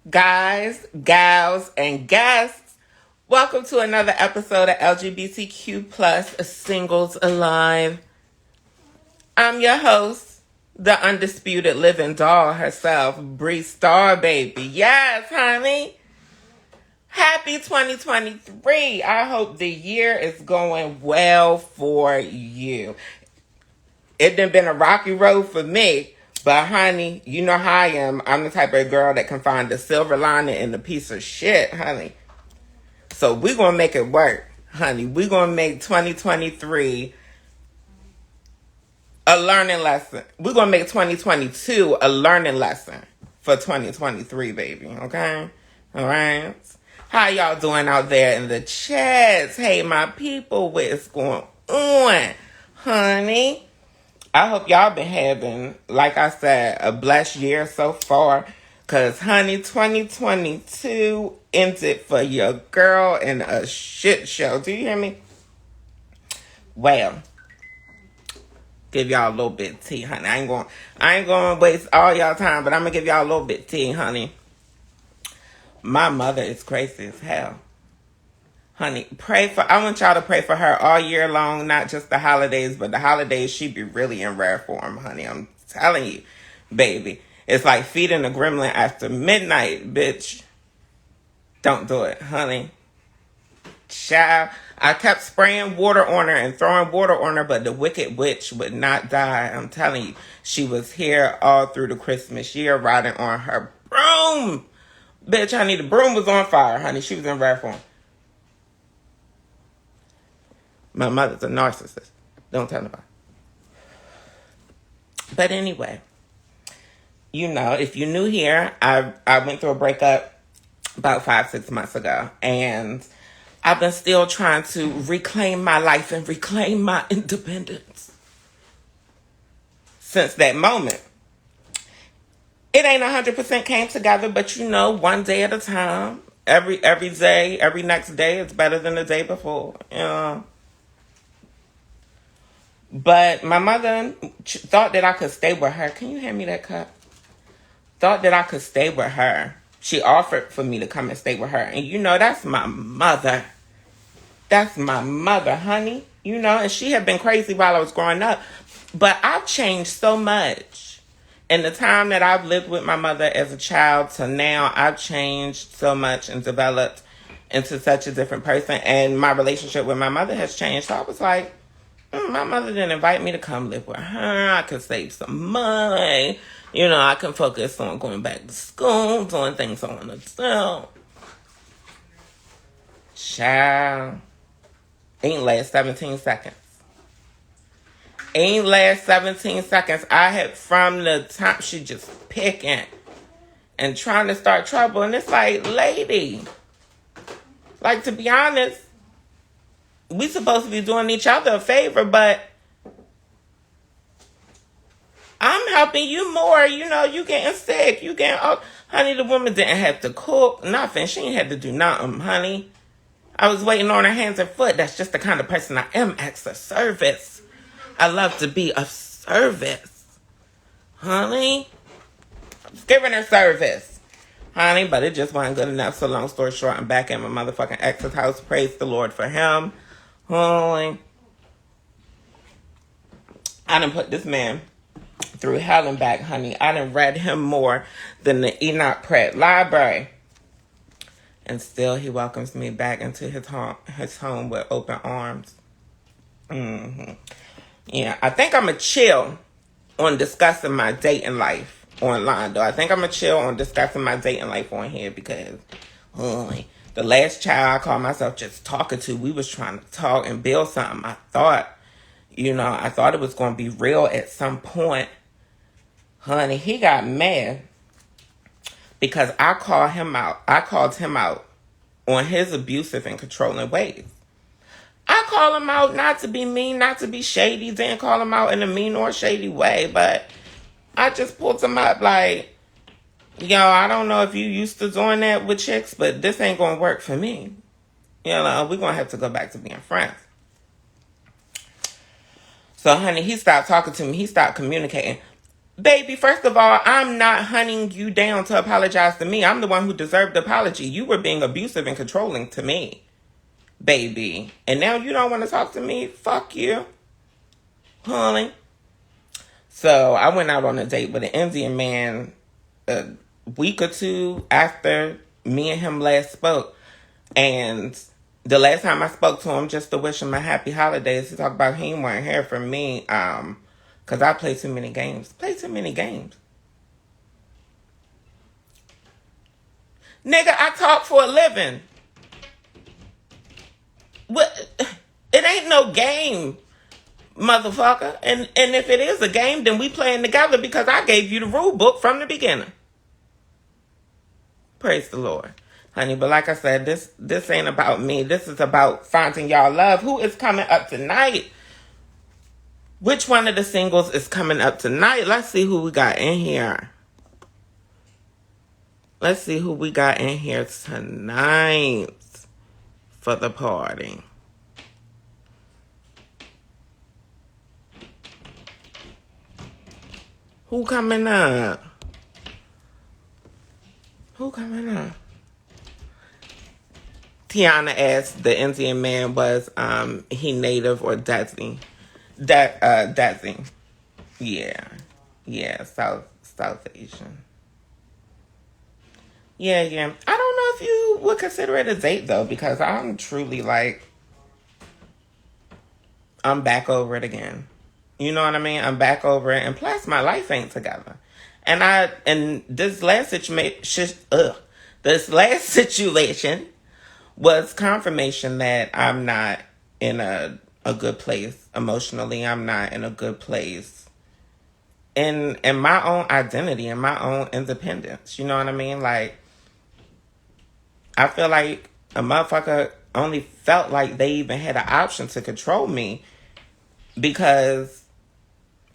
Guys, gals, and guests, welcome to another episode of LGBTQ plus Singles Alive. I'm your host, the undisputed living doll herself, Bre Starr, baby. Yes, honey. Happy 2023. I hope the year is going well for you. It done been a rocky road for me. But honey, you know how I am. I'm the type of girl that can find the silver lining in the piece of shit, honey. So we're going to make it work, honey. We're going to make 2023 a learning lesson. We're going to make 2022 a learning lesson for 2023, baby. Okay? All right? How y'all doing out there in the chats? Hey, my people, what's going on, honey? I hope y'all been having, like I said, a blessed year so far. Because, honey, 2022 ended for your girl in a shit show. Do you hear me? Well, give y'all a little bit of tea, honey. I ain't going to waste all y'all time, but I'm going to give y'all a little bit of tea, honey. My mother is crazy as hell. Honey, I want y'all to pray for her all year long, not just the holidays, but the holidays she be really in rare form, honey. I'm telling you, baby. It's like feeding a gremlin after midnight, bitch. Don't do it, honey. Child, I kept spraying water on her and throwing water on her, but the wicked witch would not die. I'm telling you, she was here all through the Christmas year riding on her broom. Bitch, honey, the broom was on fire, honey. She was in rare form. My mother's a narcissist. Don't tell nobody. But anyway, you know, if you're new here, I went through a breakup about 5-6 months ago. And I've been still trying to reclaim my life and reclaim my independence since that moment. It ain't 100% came together, but you know, one day at a time. Every day, every next day is better than the day before. You know. But my mother thought that I could stay with her. Can you hand me that cup? Thought that I could stay with her. She offered for me to come and stay with her. And you know, that's my mother. That's my mother, honey. You know, and she had been crazy while I was growing up. But I've changed so much. In the time that I've lived with my mother as a child to now, I've changed so much and developed into such a different person. And my relationship with my mother has changed. So I was like, my mother didn't invite me to come live with her. I could save some money. You know, I can focus on going back to school, doing things I want to do. Child. Ain't last 17 seconds. Ain't last 17 seconds. I had, from the time she just picking and trying to start trouble. And it's like, lady. Like, to be honest, we supposed to be doing each other a favor, but I'm helping you more. You know, you getting sick. You getting, oh, honey, the woman didn't have to cook nothing. She ain't had to do nothing, honey. I was waiting on her hands and foot. That's just the kind of person I am. Acts of service. I love to be of service. Honey. I was giving her service. Honey, but it just wasn't good enough. So long story short, I'm back at my motherfucking ex's house. Praise the Lord for him. Honey. I done put this man through hell and back, honey. I done read him more than the Enoch Pratt Library. And still he welcomes me back into his home with open arms. Yeah, I think I'm going to chill on discussing my dating life online, though. I think I'm going to chill on discussing my dating life on here because the last child I called myself just talking to, we was trying to talk and build something. I thought it was going to be real at some point. Honey, he got mad because I called him out on his abusive and controlling ways. I call him out not to be mean, not to be shady. Didn't call him out in a mean or shady way, but I just pulled him up like, yo, I don't know if you used to doing that with chicks, but this ain't going to work for me. You know, we're going to have to go back to being friends. So, honey, he stopped talking to me. He stopped communicating. Baby, first of all, I'm not hunting you down to apologize to me. I'm the one who deserved the apology. You were being abusive and controlling to me, baby. And now you don't want to talk to me? Fuck you, honey. So I went out on a date with an Indian man a week or two after me and him last spoke. And the last time I spoke to him just to wish him a happy holidays, he talked about he weren't here for me because I play too many games. Play too many games. Nigga, I talk for a living. What? It ain't no game, motherfucker. And if it is a game, then we playing together because I gave you the rule book from the beginning. Praise the Lord. Honey, but like I said, this ain't about me. This is about finding y'all love. Who is coming up tonight? Which one of the singles is coming up tonight? Let's see who we got in here. Let's see who we got in here tonight for the party. Who coming up? Who coming up? Tiana asked the Indian man was he native or Desi. Desi. Yeah, South Asian. Yeah. I don't know if you would consider it a date though, because I'm truly like, I'm back over it again. You know what I mean? I'm back over it, and plus my life ain't together. And this last situation was confirmation that I'm not in a good place emotionally. I'm not in a good place in my own identity and my own independence. You know what I mean? Like, I feel like a motherfucker only felt like they even had an option to control me because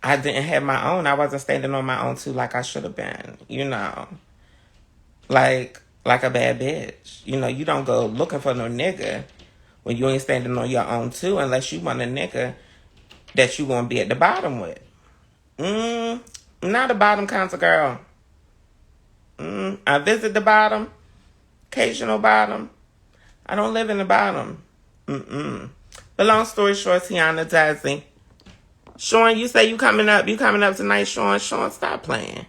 I didn't have my own. I wasn't standing on my own too like I should have been, you know. Like a bad bitch. You know, you don't go looking for no nigga when you ain't standing on your own too, unless you want a nigga that you gonna be at the bottom with. Not a bottom kind of girl. I visit the bottom, occasional bottom. I don't live in the bottom. But long story short, Tiana Dazzy. Sean, you say you coming up tonight, Sean. Sean, stop playing.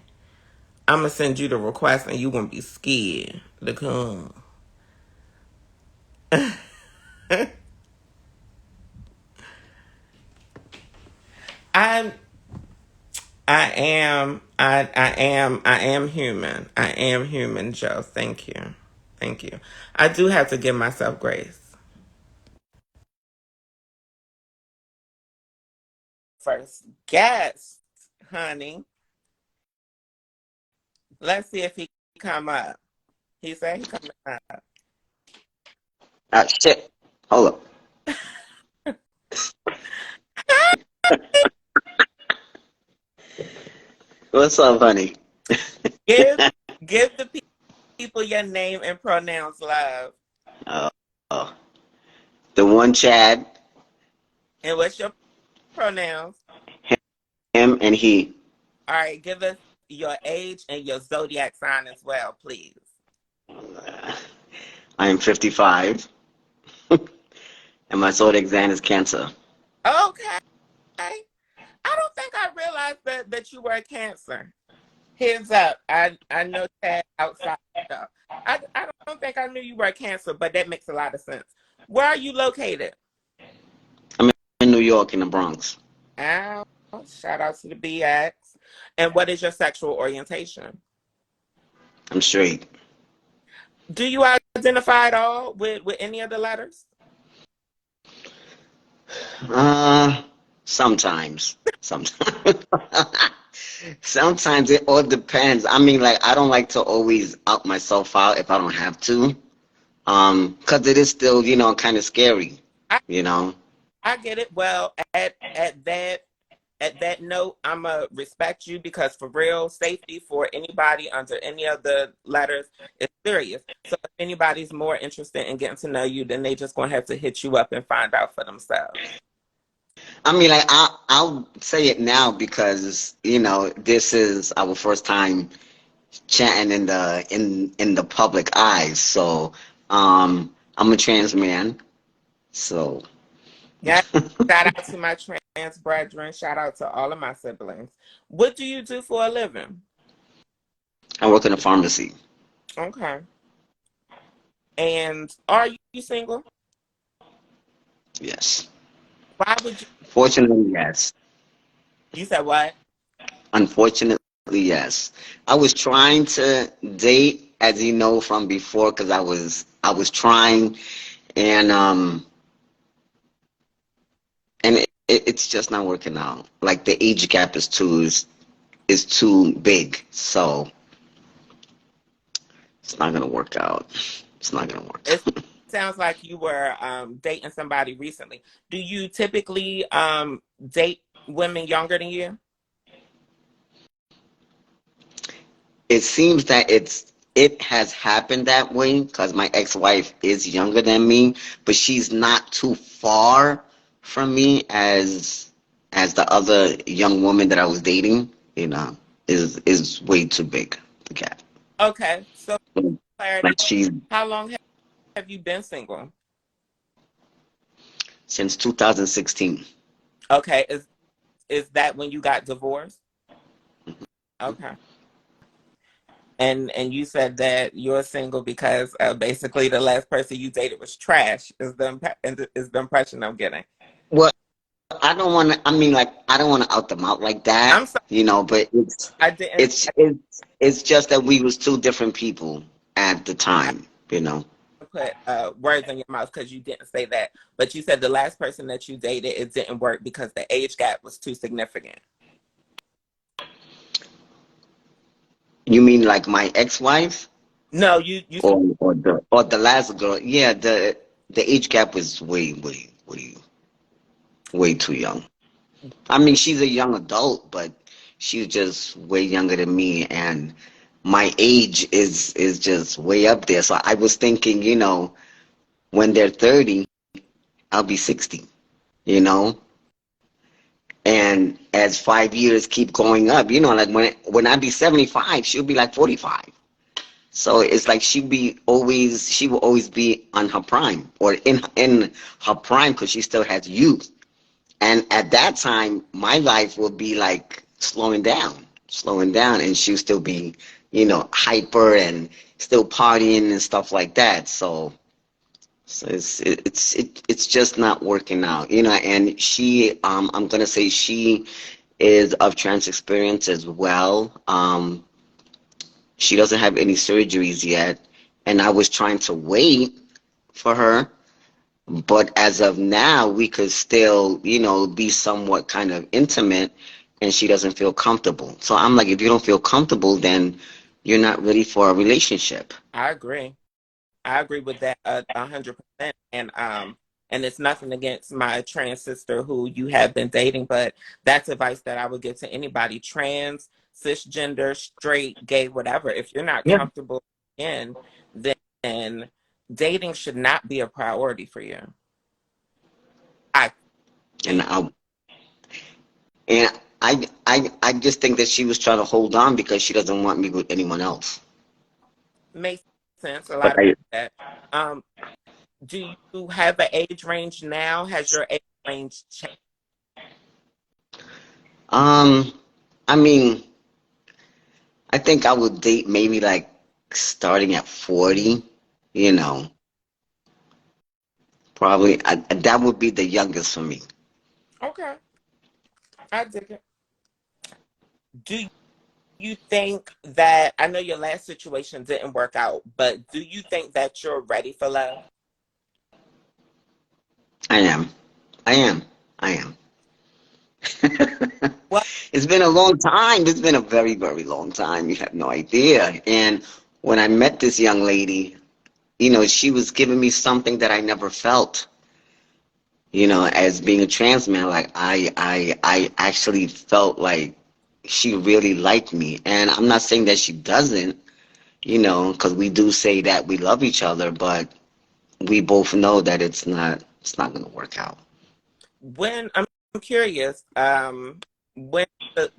I'm going to send you the request and you going to be scared to come. I am human. I am human, Joe. Thank you. I do have to give myself grace. First guest, honey. Let's see if he come up. He said he coming up. Ah, shit. Hold up. What's up, honey? Give the people your name and pronouns, love. Oh, oh. The one Chad, And what's your pronouns? him, and he. All right, give us your age and your zodiac sign as well, please. I am 55, and my zodiac sign is Cancer. Okay. I don't think I realized that you were a Cancer. Heads up. I know Chad outside stuff. I don't think I knew you were a Cancer, but that makes a lot of sense. Where are you located? I'm in New York, in the Bronx. Ow. Shout out to the BX. And what is your sexual orientation? I'm straight. Do you identify at all with any of the letters? Sometimes. Sometimes. Sometimes it all depends. I mean, like, I don't like to always out myself out if I don't have to. 'Cause it is still, kind of scary, I, you know. I get it. Well, at that note, I'ma respect you because for real, safety for anybody under any of the letters is serious. So if anybody's more interested in getting to know you, then they just gonna have to hit you up and find out for themselves. I mean, like I'll say it now because this is our first time chatting in the public eyes. So, I'm a trans man. So, Yeah. Shout out to my trans brethren. Shout out to all of my siblings. What do you do for a living? I work in a pharmacy. Okay. And are you single? Yes. Why would you? Fortunately, yes. You said what? Unfortunately, yes. I was trying to date, as you know from before, because I was trying, and it's just not working out. Like the age gap is too big, so it's not gonna work out. It's not gonna work. It sounds like you were dating somebody recently. Do you typically date women younger than you? It seems that it has happened that way because my ex-wife is younger than me, but she's not too far from me as the other young woman that I was dating, is way too big, the gap. Okay. So clarity, Like she's how long have you been single? since 2016. Okay. Is that when you got divorced? Okay. And you said that you're single because basically the last person you dated was trash. Is the impression I'm getting? Well, I don't want to. I mean, like, I don't want to out them out like I'm that, sorry. but I didn't. it's just that we was two different people at the I time. put words in your mouth because you didn't say that. But you said the last person that you dated, it didn't work because the age gap was too significant. You mean like my ex-wife No, you said or the last girl? Yeah, the age gap was way too young. I mean, she's a young adult, but she's just way younger than me, and my age is just way up there. So I was thinking, when they're 30, I'll be 60, you know? And as 5 years keep going up, like when I be 75, she'll be like 45. So it's like she will always be on her prime or in her prime because she still has youth. And at that time, my life will be like slowing down, and she'll still be, hyper and still partying and stuff like that. So it's just not working out, and I'm gonna say she is of trans experience as well. She doesn't have any surgeries yet, and I was trying to wait for her, but as of now, we could still, be somewhat kind of intimate, and she doesn't feel comfortable. So I'm like, if you don't feel comfortable, then you're not ready for a relationship. I agree. I agree with that 100%. And it's nothing against my trans sister who you have been dating, but that's advice that I would give to anybody, trans, cisgender, straight, gay, whatever. If you're not Yeah. comfortable in, then dating should not be a priority for you. I And I and I just think that she was trying to hold on because she doesn't want me with anyone else. makes sense. A But lot of that. Um, do you have an age range now? Has your age range changed? um I mean, I think I would date maybe like starting at 40, you know. Probably that would be the youngest for me. Okay, I dig it. Do you think that I know your last situation didn't work out, but do you think that you're ready for love? I am. I am. I am. Well, It's been a long time. It's been a very, very long time. You have no idea. And when I met this young lady, she was giving me something that I never felt, as being a trans man. Like I actually felt like she really liked me. And I'm not saying that she doesn't, because we do say that we love each other, but we both know that it's not going to work out. when I curious. When because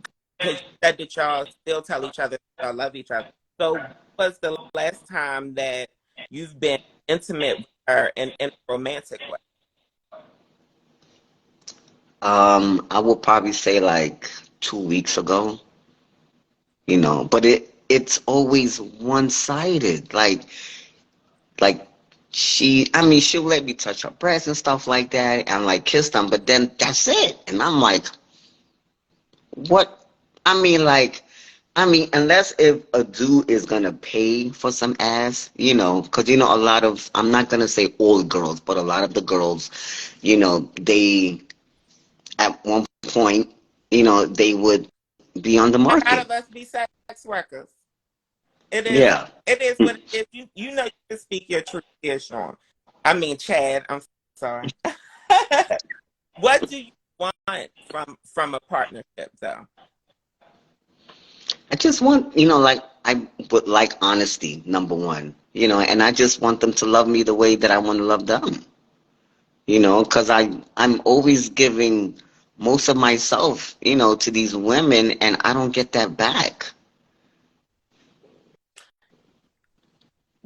you said that y'all still tell each other y'all love each other. So, when was the last time that you've been intimate with her in a romantic way? I would probably say like 2 weeks ago, but it's always one-sided. Like I mean, she'll let me touch her breasts and stuff like that and like kiss them, but then that's it. And I'm like, what? I mean, unless if a dude is gonna pay for some ass, because a lot of, I'm not gonna say all girls, but a lot of the girls, they at one point, they would be on the A lot market. of us be sex workers. It is. Yeah. It is what it is. You know you can speak your truth here, Sean. I mean, Chad. I'm sorry. What do you want from a partnership, though? I just want, like I would like honesty, number one, and I just want them to love me the way that I want to love them, because I'm always giving most of myself, to these women, and I don't get that back.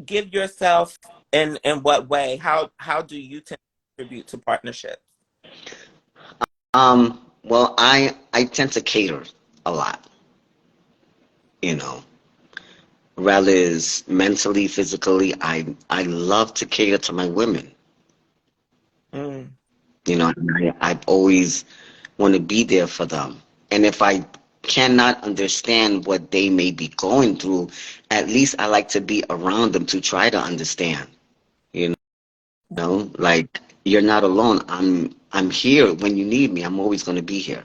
Give yourself in what way? How do you tend to contribute to partnerships? Well, I tend to cater a lot, you know, rather is mentally, physically. I love to cater to my women, Mm. and I always want to be there for them. And if I cannot understand what they may be going through, at least I like to be around them to try to understand. You like you're not alone. I'm here when you need me. I'm always going to be here.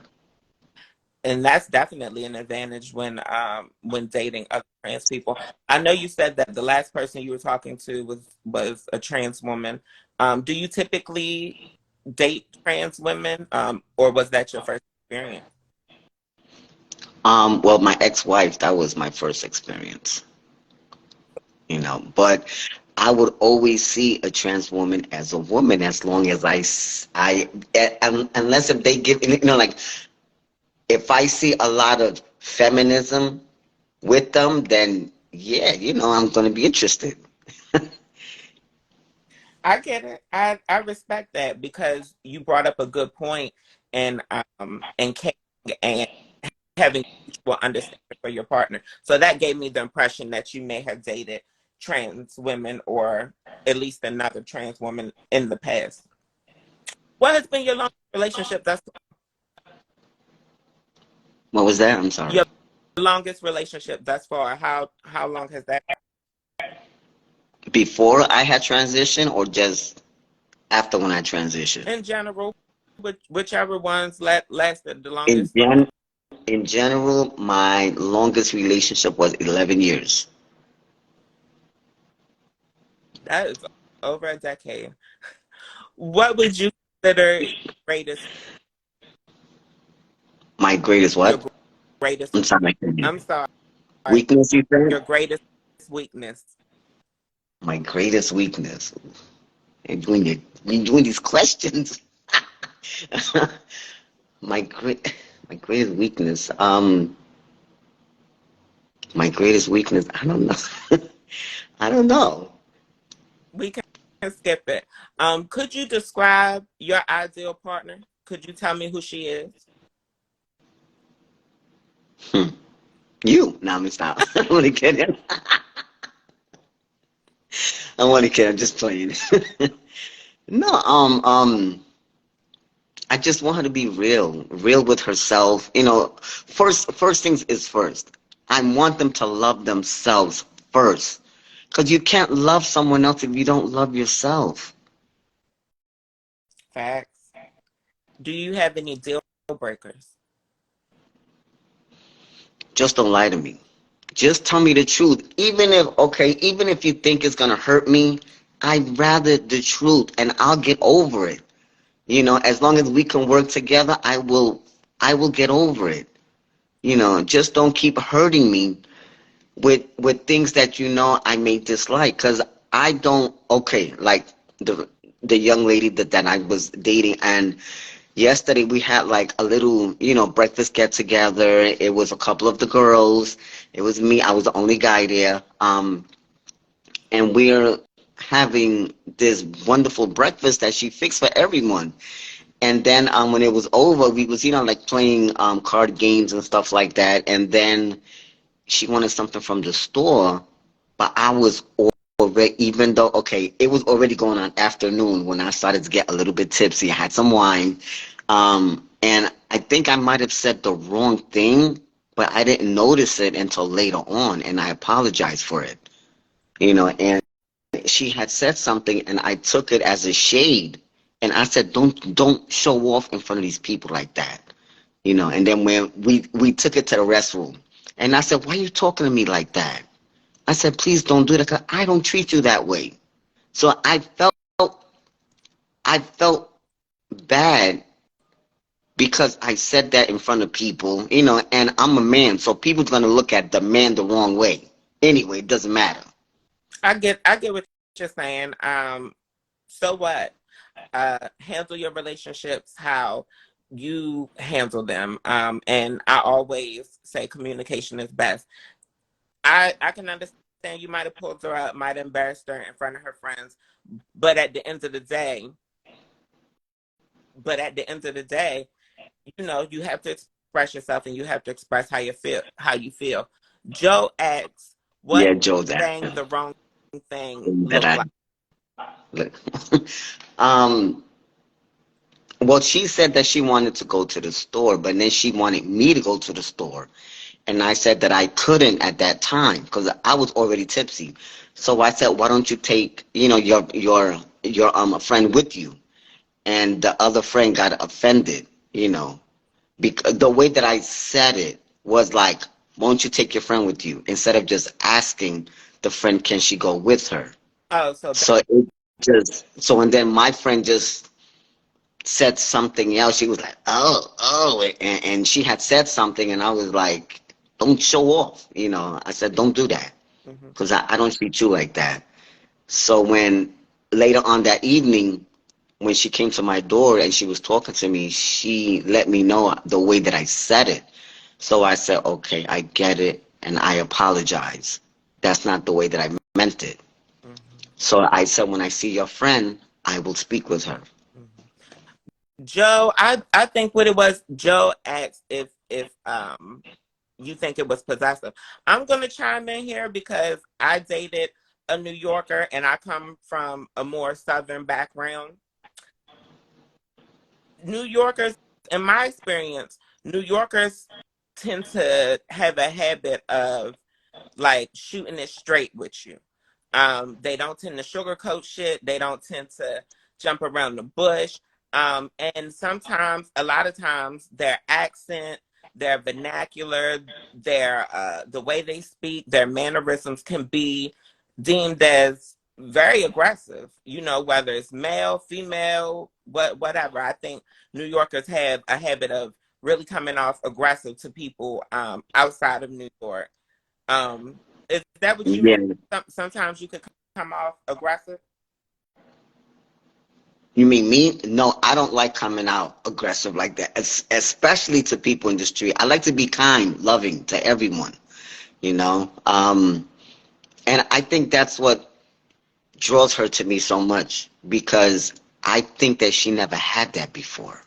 And that's definitely an advantage when dating other trans people. I know you said that the last person you were talking to was a trans woman. Do you typically date trans women, or was that your first experience? Well, my ex-wife, that was my first experience. But I would always see a trans woman as a woman as long as unless if they give, like if I see a lot of feminism with them, then yeah, I'm going to be interested. I get it. I respect that because you brought up a good point and caring and having mutual understanding for your partner. So that gave me the impression that you may have dated trans women or at least another trans woman in the past. What has been your longest relationship What was that? I'm sorry. your longest relationship thus far? How long has that Before I had transitioned or just after when I transitioned? in general? Whichever ones lasted the In longest. gen in general, my longest relationship was 11 years. That is over a decade. What would you consider greatest My greatest your what? greatest I'm sorry, I can't hear I'm you. sorry, Weakness, you said? your greatest weakness? My greatest weakness. You're doing these questions. My great, my greatest weakness. My greatest weakness. I don't know. I don't know. We can skip it. Could you describe your ideal partner? Could you tell me who she is? Hmm. You. Now, let me stop. I want to kid him. I want to kid. I'm just playing. No. I just want her to be real with herself. First things is first. I want them to love themselves first, because you can't love someone else if you don't love yourself. Facts. Do you have any deal breakers? Just don't lie to me. Just tell me the truth. Even if you think it's gonna hurt me, I'd rather the truth and I'll get over it. As long as we can work together, I will get over it. Just don't keep hurting me with things that I may dislike. Cause I don't, okay, like the young lady that I was dating, and Yesterday we had like a little, breakfast get together. It was a couple of the girls. It was me. I was the only guy there. And we're having this wonderful breakfast that she fixed for everyone. And then when it was over, we was, like playing card games and stuff like that. And then she wanted something from the store, but I was already, even though, okay, it was already going on afternoon when I started to get a little bit tipsy. I had some wine. And I think I might have said the wrong thing, but I didn't notice it until later on, and I apologized for it. And she had said something, and I took it as a shade, and I said, don't show off in front of these people like that. And then when we took it to the restroom, and I said, why are you talking to me like that? I said, please don't do that, 'cause I don't treat you that way. So I felt bad because I said that in front of people, and I'm a man, so people's gonna look at the man the wrong way. Anyway, it doesn't matter. I get what you're saying. So what? Handle your relationships how you handle them. And I always say communication is best. I can understand you might have pulled her up, might have embarrassed her in front of her friends, but at the end of the day, you have to express yourself and you have to express how you feel. Joe asks, what Yeah, Joe, saying the wrong thing that look I like? look. um, well, she said that she wanted to go to the store, but then she wanted me to go to the store. And I said that I couldn't at that time because I was already tipsy. So I said, why don't you take, your friend with you? And the other friend got offended, because the way that I said it was like, won't you take your friend with you? Instead of just asking the friend, can she go with her? Oh, so So it so and then my friend just said something else. She was like, oh, and she had said something, and I was like, don't show off. I said, don't do that mhm. because I don't treat you like that. So when later on that evening, when she came to my door and she was talking to me, she let me know the way that I said it. So I said, okay, I get it, and I apologize. That's not the way that I meant it. Mhm. So I said, when I see your friend, I will speak with her. Mhm. Joe, I think what it was, Joe asked if you think it was possessive. I'm gonna chime in here because I dated a New Yorker and I come from a more southern background. New Yorkers, in my experience, New Yorkers tend to have a habit of like shooting it straight with you. They don't tend to sugarcoat shit. They don't tend to jump around the bush. And sometimes, a lot of times, their accent, their vernacular, their the way they speak, their mannerisms can be deemed as very aggressive. Whether it's male, female, whatever. I think New Yorkers have a habit of really coming off aggressive to people outside of New York. Um, is that what you mean? Yeah. Sometimes you could come off aggressive. You mean me? No, I don't like coming out aggressive like that, especially to people in the street. I like to be kind, loving to everyone, you know? And I think that's what draws her to me so much because I think that she never had that before.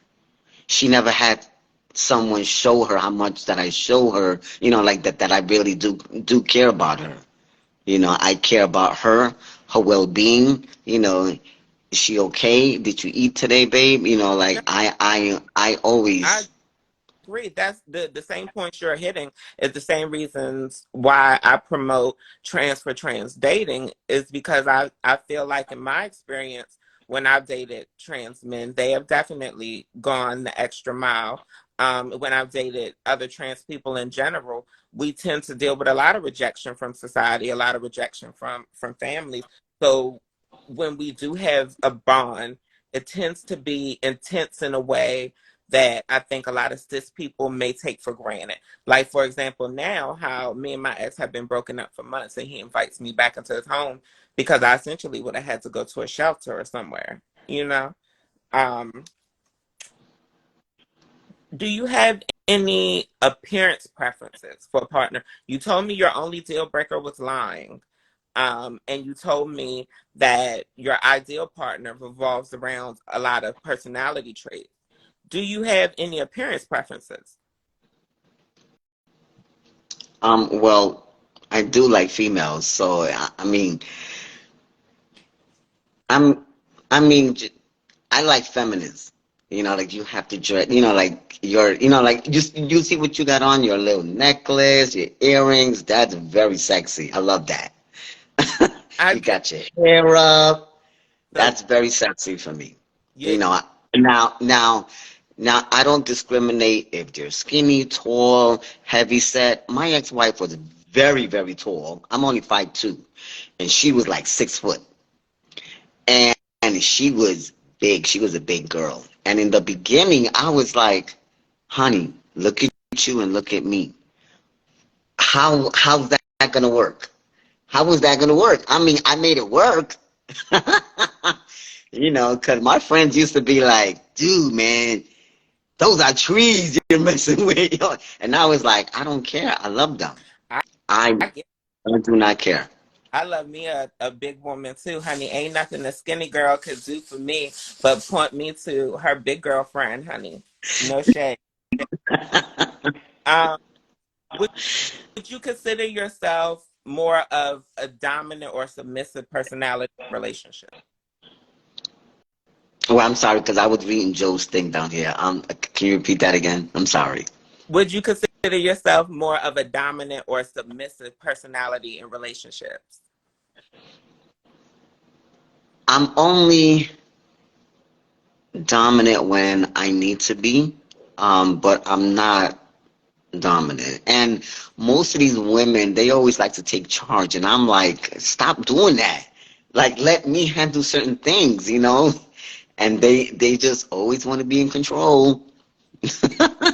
She never had someone show her how much that I show her, like that I really do care about her. I care about her well-being, is she okay? Did you eat today, babe? No, Like I I always, agree. That's the same points you're hitting is the same reasons why I promote trans for trans dating is because I feel like in my experience when I've dated trans men, they have definitely gone the extra mile. When I've dated other trans people in general, we tend to deal with a lot of rejection from society, a lot of rejection from families. So when we do have a bond, it tends to be intense in a way that I think a lot of cis people may take for granted. Like, for example, now how me and my ex have been broken up for months and he invites me back into his home because I essentially would have had to go to a shelter or somewhere, you know? Um, Do you have any appearance preferences for a partner? You told me your only deal breaker was lying. And you told me that your ideal partner revolves around a lot of personality traits. Do you have any appearance preferences? Well, I do like females, so I mean, I'm, I mean, I like feminines. You know, like you have to dress. You know, like like you see what you got on your little necklace, your earrings. That's very sexy. I love that. I You do. got your hair up. So That's very sexy for me. yeah, You know, now I don't discriminate if they're skinny, tall, heavy set. My ex-wife was very, very tall. I'm only 5'2", and she was like 6 foot. And she was big. She was a big girl. And in the beginning, I was like, honey, look at you and look at me. How's that gonna work? How was that gonna work? I mean, I made it work. You know, because my friends used to be like, dude, man, those are trees you're messing with. And I was like, I don't care. I love them. I, I I get. do not care. I love me a big woman too, honey. Ain't nothing a skinny girl could do for me but point me to her big girlfriend, honey. No shade. Um, would you consider yourself more of a dominant or submissive personality in a relationship? Well, I'm sorry because I was reading Joe's thing down here. Can you repeat that again? I'm sorry. Would you consider yourself more of a dominant or submissive personality in relationships? I'm only dominant when I need to be, but I'm not dominant. And most of these women, they always like to take charge, and I'm like, stop doing that. Like, let me handle certain things, you know? And they just always want to be in control.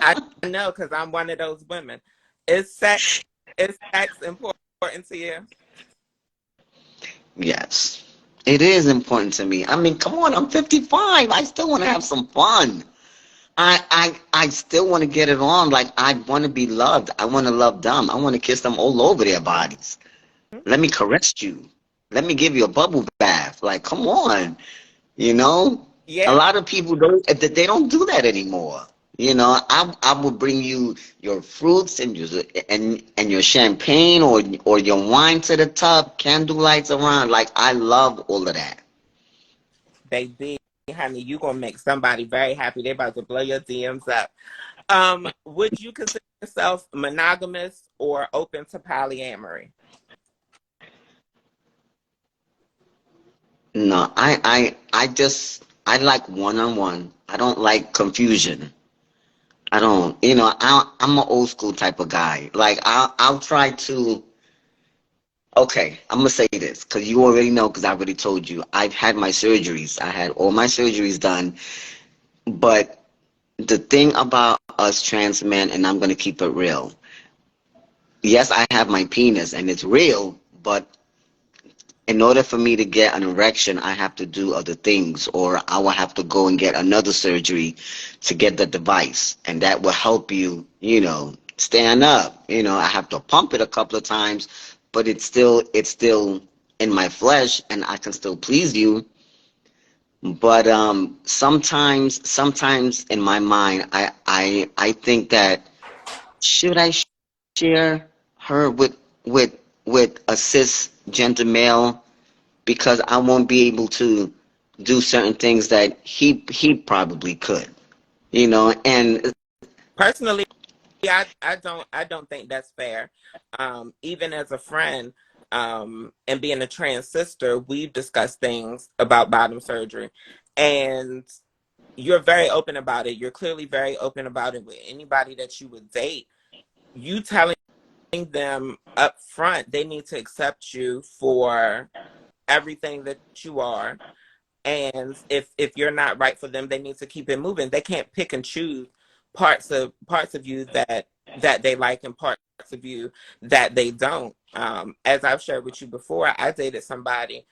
I know because I'm one of those women. Is sex important to you? Yes, it is important to me. I mean, come on, I'm 55. I still want to have some fun. I still want to get it on. Like, I want to be loved. I want to love them. I want to kiss them all over their bodies. Let me caress you. Let me give you a bubble bath. Like, come on. You know, a Yeah, lot of people don't. They don't do that anymore. You know, I will bring you your fruits and your champagne or your wine to the tub, candle lights around. Like, I love all of that. baby, honey, you gonna make somebody very happy. They about to blow your DMs up. Would you consider yourself monogamous or open to polyamory? No, I like one on one. I don't like confusion. I don't, I'm an old school type of guy. Like, I'll try to. Okay, I'm gonna say this because you already know because I already told you. I've had my surgeries. I had all my surgeries done. But the thing about us trans men, and I'm gonna keep it real. Yes, I have my penis and it's real, but in order for me to get an erection, I have to do other things, or I will have to go and get another surgery to get the device, and that will help you, stand up. I have to pump it a couple of times, but it's still in my flesh, and I can still please you. But sometimes in my mind, I think that should I share her with a cisgender male because I won't be able to do certain things that he probably could, and Personally, I don't think that's fair. Even as a friend, and being a trans sister, we've discussed things about bottom surgery, and you're very open about it. You're clearly very open about it with anybody that you would date. You telling them up front they need to accept you for everything that you are, and if you're not right for them, they need to keep it moving. They can't pick and choose parts of you that they like and parts of you that they don't. As I've shared with you before, I dated somebody,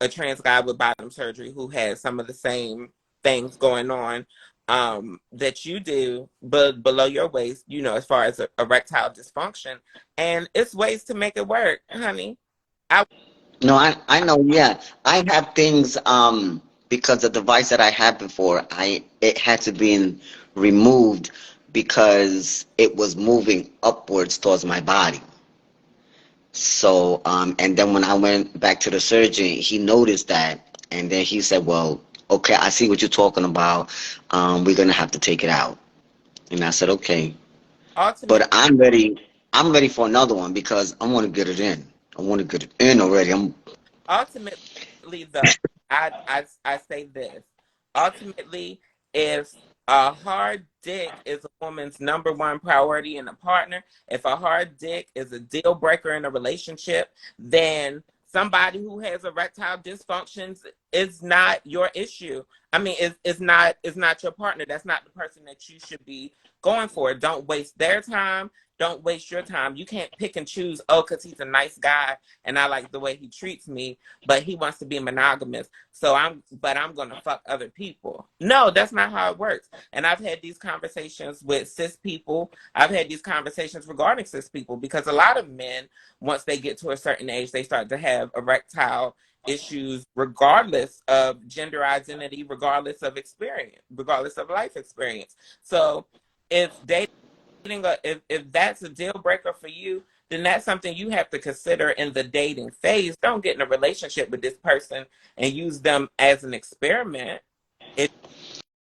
a trans guy with bottom surgery, who had some of the same things going on. that you do, but below your waist, you know, as far as erectile dysfunction, and it's ways to make it work, honey. I No, I know, yeah. I have things because the device that I had before, it had to be removed because it was moving upwards towards my body. So, and then when I went back to the surgeon, he noticed that, and then he said, "Well, okay, I see what you're talking about. We're gonna have to take it out." And I said, "Okay." ultimately But I'm ready. I'm ready for another one because I want to get it in. I want to get it in already. ultimately though, I say this. Ultimately, if a hard dick is a woman's number one priority in a partner, if a hard dick is a deal breaker in a relationship, then somebody who has erectile dysfunctions is not your issue. I mean, it's not your partner. That's not the person that you should be going for. Don't waste their time. Don't waste your time. You can't pick and choose, oh, because he's a nice guy and I like the way he treats me, but he wants to be monogamous. So I'm gonna fuck other people. No, that's not how it works. And I've had these conversations with cis people. I've had these conversations regarding cis people because a lot of men, once they get to a certain age, they start to have erectile issues regardless of gender identity, regardless of experience, regardless of life experience. So if dating if that's a deal breaker for you, then that's something you have to consider in the dating phase. Don't get in a relationship with this person and use them as an experiment. It's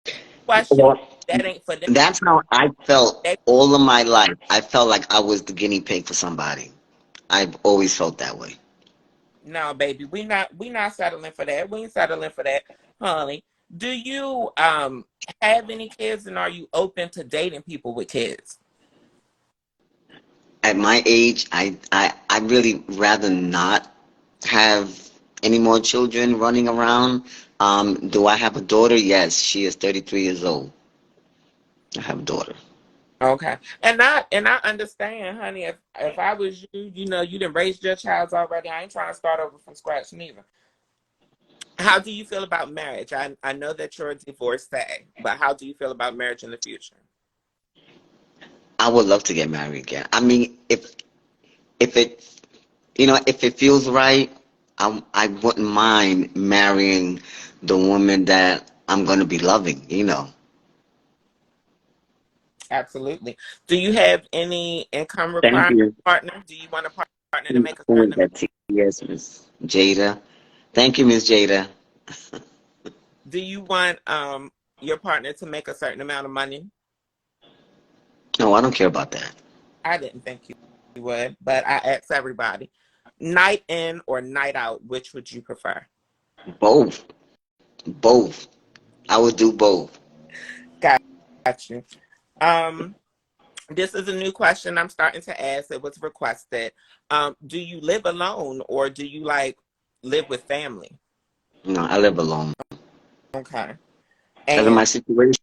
a question Well, that ain't for them. that's how I felt They, all of my life. I felt like I was the guinea pig for somebody. I've always felt that way. no, baby, we not settling for that. We ain't settling for that, honey. Do you have any kids, and are you open to dating people with kids? At my age, I really rather not have any more children running around. Do I have a daughter? Yes, she is 33 years old. I have a daughter. Okay. And I understand, honey, if I was you, you know, you didn't raise your child already. I ain't trying to start over from scratch neither. How do you feel about marriage? I know that you're a divorcee, but how do you feel about marriage in the future? I would love to get married again. I mean, if it if it feels right, I wouldn't mind marrying the woman that I'm gonna be loving. Absolutely. Do you have any income Thank requirement you. partner? Do you want a partner to make a Who is certain amount? that? Yes, Miss Jada. Thank you, Miss Jada. Do you want your partner to make a certain amount of money? No, I don't care about that. I didn't think you would, but I asked everybody. Night in or night out, which would you prefer? Both. Both. I would do both. Got you. Um, this is a new question I'm starting to ask. It was requested. Do you live alone or do you like live with family? No, I live alone. Okay. Because of And my situation,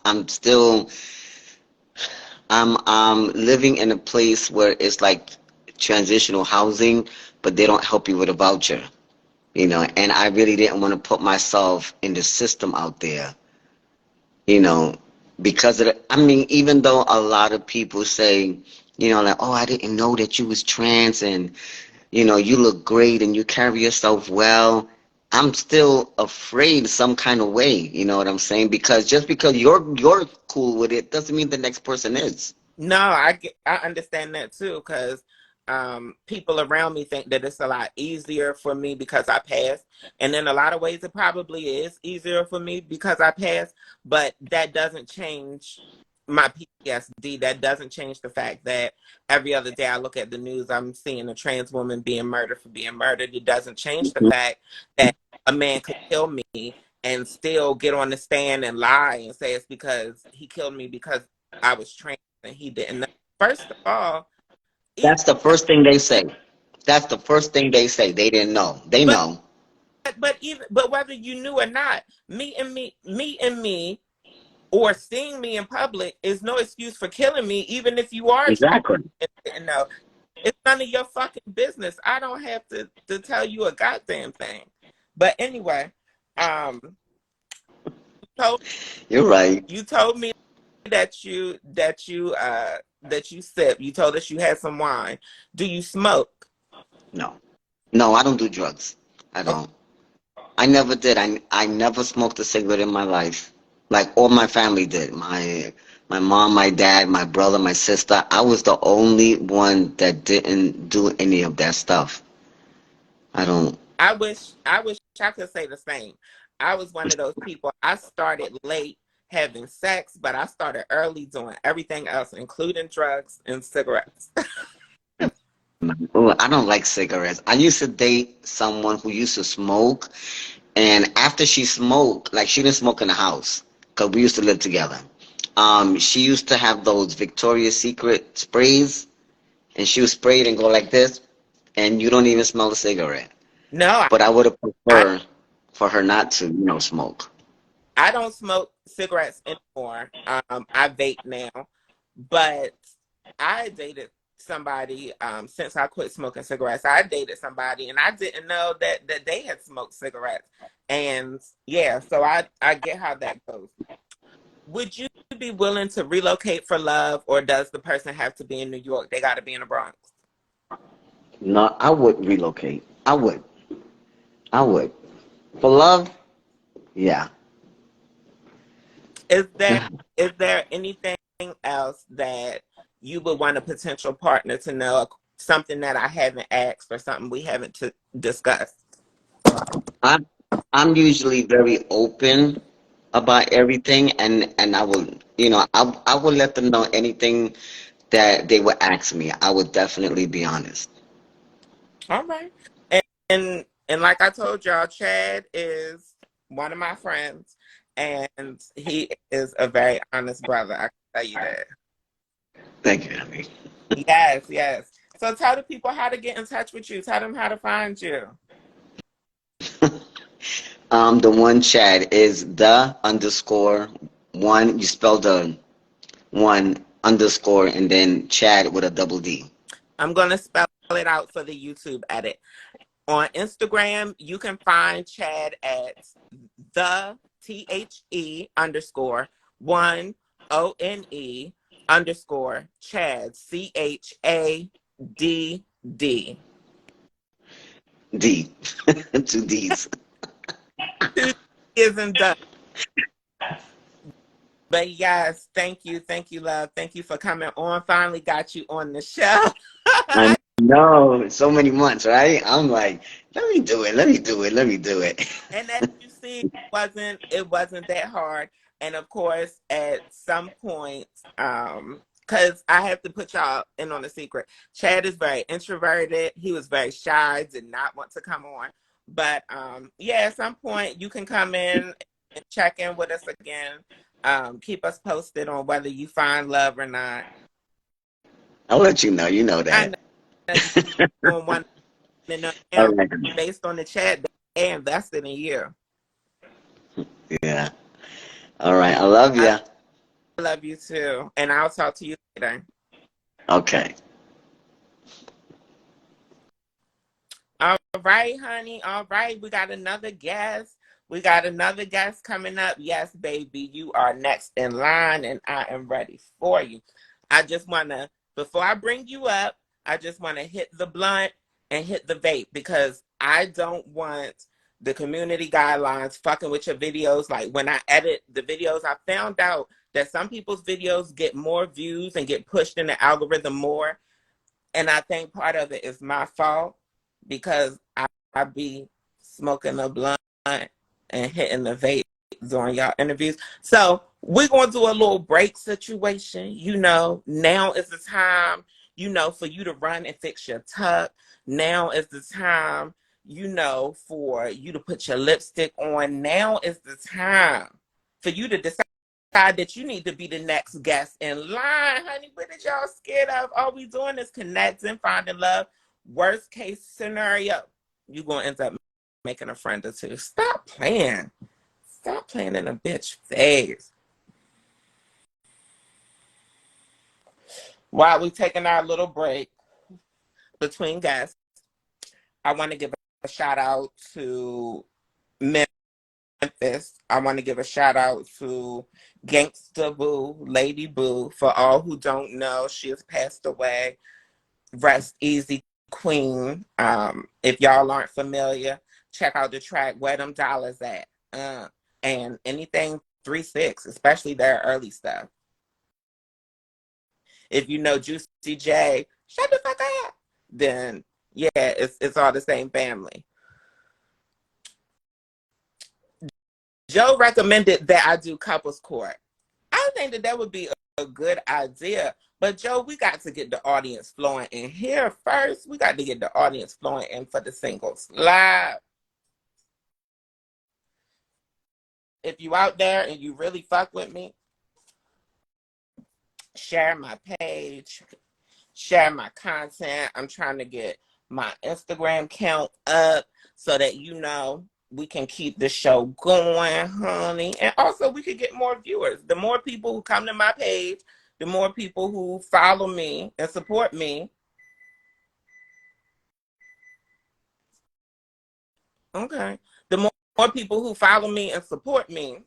I'm still I'm living in a place where it's like transitional housing, but they don't help you with a voucher. And I really didn't want to put myself in the system out there, you know, because I mean, even though a lot of people say, like, oh, I didn't know that you was trans and, you look great and you carry yourself well. I'm still afraid some kind of way, you know what I'm saying? Because just because you're cool with it doesn't mean the next person is. no, I understand that too because people around me think that it's a lot easier for me because I passed, and in a lot of ways it probably is easier for me because I passed, but that doesn't change my PTSD. That doesn't change the fact that every other day I look at the news, I'm seeing a trans woman being murdered for being murdered. It doesn't change the fact that a man could kill me and still get on the stand and lie and say it's because he killed me because I was trans and he didn't know. First of all, even That's the first thing they say. That's the first thing they say. They didn't know. They but know. but whether you knew or not, me or seeing me in public is no excuse for killing me, even if you are trans Exactly. and didn't know. It's none of your fucking business. I don't have to tell you a goddamn thing. But anyway, um, told You're right. you told me that you sip. You told us you had some wine. Do you smoke? No. No, I don't do drugs. I Okay. don't. I never did. I never smoked a cigarette in my life. Like all my family did. My mom, my dad, my brother, my sister. I was the only one that didn't do any of that stuff. I don't. I wish I could say the same. I was one of those people. I started late having sex, but I started early doing everything else, including drugs and cigarettes. Oh, I don't like cigarettes. I used to date someone who used to smoke, and after she smoked, like she didn't smoke in the house because we used to live together. She used to have those Victoria's Secret sprays, and she would spray it and go like this, and you don't even smell the cigarette. No, But I would have I preferred for her not to, smoke. I don't smoke cigarettes anymore. I vape now, but I dated somebody since I quit smoking cigarettes. I dated somebody, and I didn't know that they had smoked cigarettes. And yeah, so I get how that goes. Would you be willing to relocate for love, or does the person have to be in New York? They got to be in the Bronx. No, I would relocate. I would. I would. For love, yeah. Is there is there anything else that you would want a potential partner to know? Something that I haven't asked, or something we haven't discussed? I'm I'm usually very open about everything, and I will, I will let them know anything that they would ask me. I would definitely be honest. All right. And like I told y'all, Chad is one of my friends, and he is a very honest brother. I can tell you that. Thank you, Abby. Yes, yes. So tell the people how to get in touch with you. Tell them how to find you. The one Chad is the underscore one. You spell the one underscore and then Chad with a double D. I'm gonna spell it out for the YouTube edit. On Instagram, you can find Chad at the THE underscore 1ONE underscore Chad CHADD. D. Two D's. Two isn't done. But yes, thank you, love. Thank you for coming on. Finally got you on the show. I know, so many months, right? I'm like, let me do it, let me do it, let me do it. And as you see, it wasn't that hard. And of course, at some point, because I have to put y'all in on a secret. Chad is very introverted. He was very shy, did not want to come on. But yeah, at some point you can come in and check in with us again. Keep us posted on whether you find love or not. I'll let you know I that. know you doing one and All now right. based on the chat, they invested in you. Yeah. All right. I love I you. love you too. And I'll talk to you later. Okay. All right, honey. All right. We got another guest. We got another guest coming up. Yes, baby. You are next in line, and I am ready for you. I just want to, before I bring you up, I just want to hit the blunt and hit the vape because I don't want the community guidelines fucking with your videos. Like when I edit the videos, I found out that some people's videos get more views and get pushed in the algorithm more. And I think part of it is my fault because I be smoking a blunt and hitting the vape during y'all interviews. So we're going to do a little break situation. Now is the time, for you to run and fix your tuck. Now is the time, for you to put your lipstick on. Now is the time for you to decide that you need to be the next guest in line, honey. What did y'all scared of? All we doing is connecting, finding love. Worst case scenario, you're going to end up making a friend or two. Stop playing. Stop playing in a bitch face. While we taking our little break between guests, I want to give a shout out to Memphis this. I want to give a shout out to Gangsta Boo, Lady Boo. For all who don't know, she has passed away. Rest easy, Queen. If y'all aren't familiar, check out the track Where Them Dollars At. And anything 3-6, especially their early stuff. If you know Juicy J, shut the fuck up. Then yeah, it's all the same family. Joe recommended that I do couples court. I think that would be a good idea. But Joe, we got to get the audience flowing in here first. We got to get the audience flowing in for the singles live. If you out there and you really fuck with me, share my page, share my content. I'm trying to get my Instagram count up so that we can keep the show going, honey. And also we could get more viewers. The more people who come to my page, the more people who follow me and support me. Okay. The more people who follow me and support me,